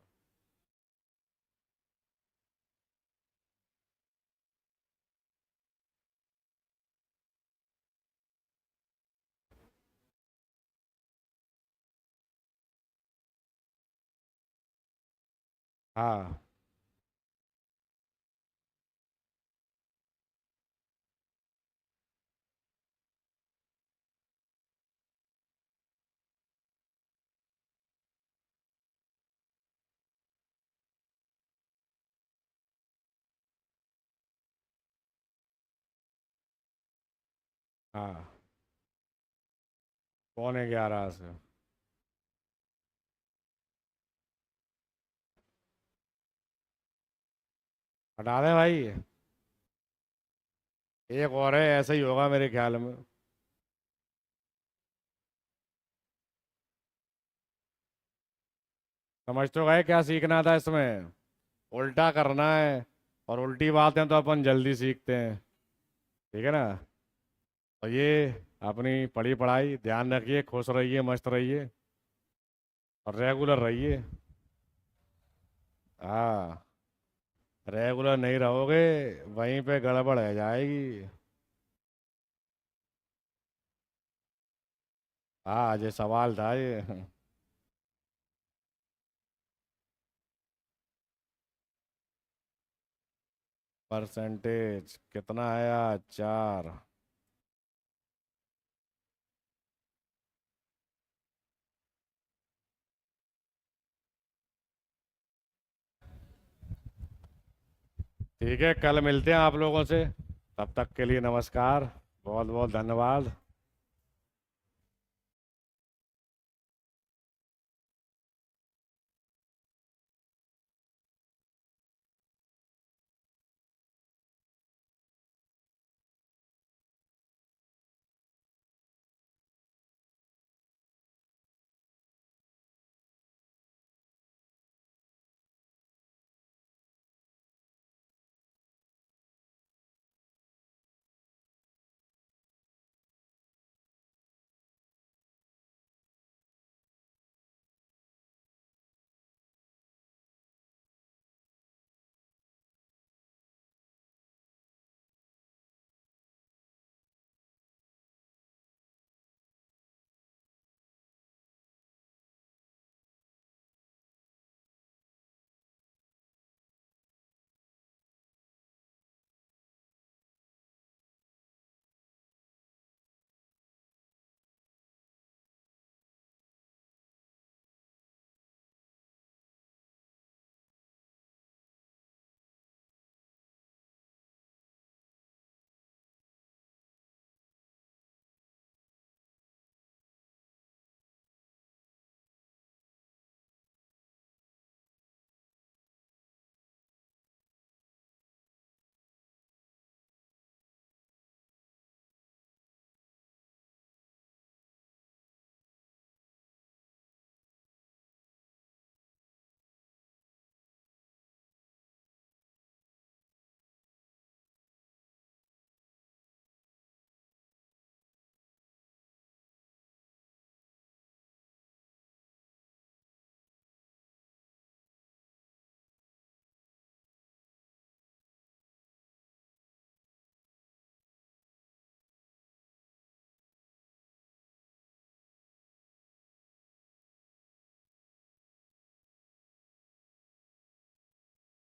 हाँ। हाँ। 11:15 से। हटा दें भाई? एक और है, ऐसा ही होगा मेरे ख्याल में। समझ तो गए क्या सीखना था इसमें? उल्टा करना है। और उल्टी बातें तो अपन जल्दी सीखते हैं। ठीक है ना? तो ये अपनी पढ़ी पढ़ाई ध्यान रखिए, खुश रहिए, मस्त रहिए, और रेगुलर रहिए। हाँ। रेगुलर नहीं रहोगे, वहीं पे गड़बड़ है जाएगी। हाँ, ये सवाल था ये। परसेंटेज कितना आया? 4। ठीक है, कल मिलते हैं आप लोगों से। तब तक के लिए नमस्कार। बहुत बहुत धन्यवाद।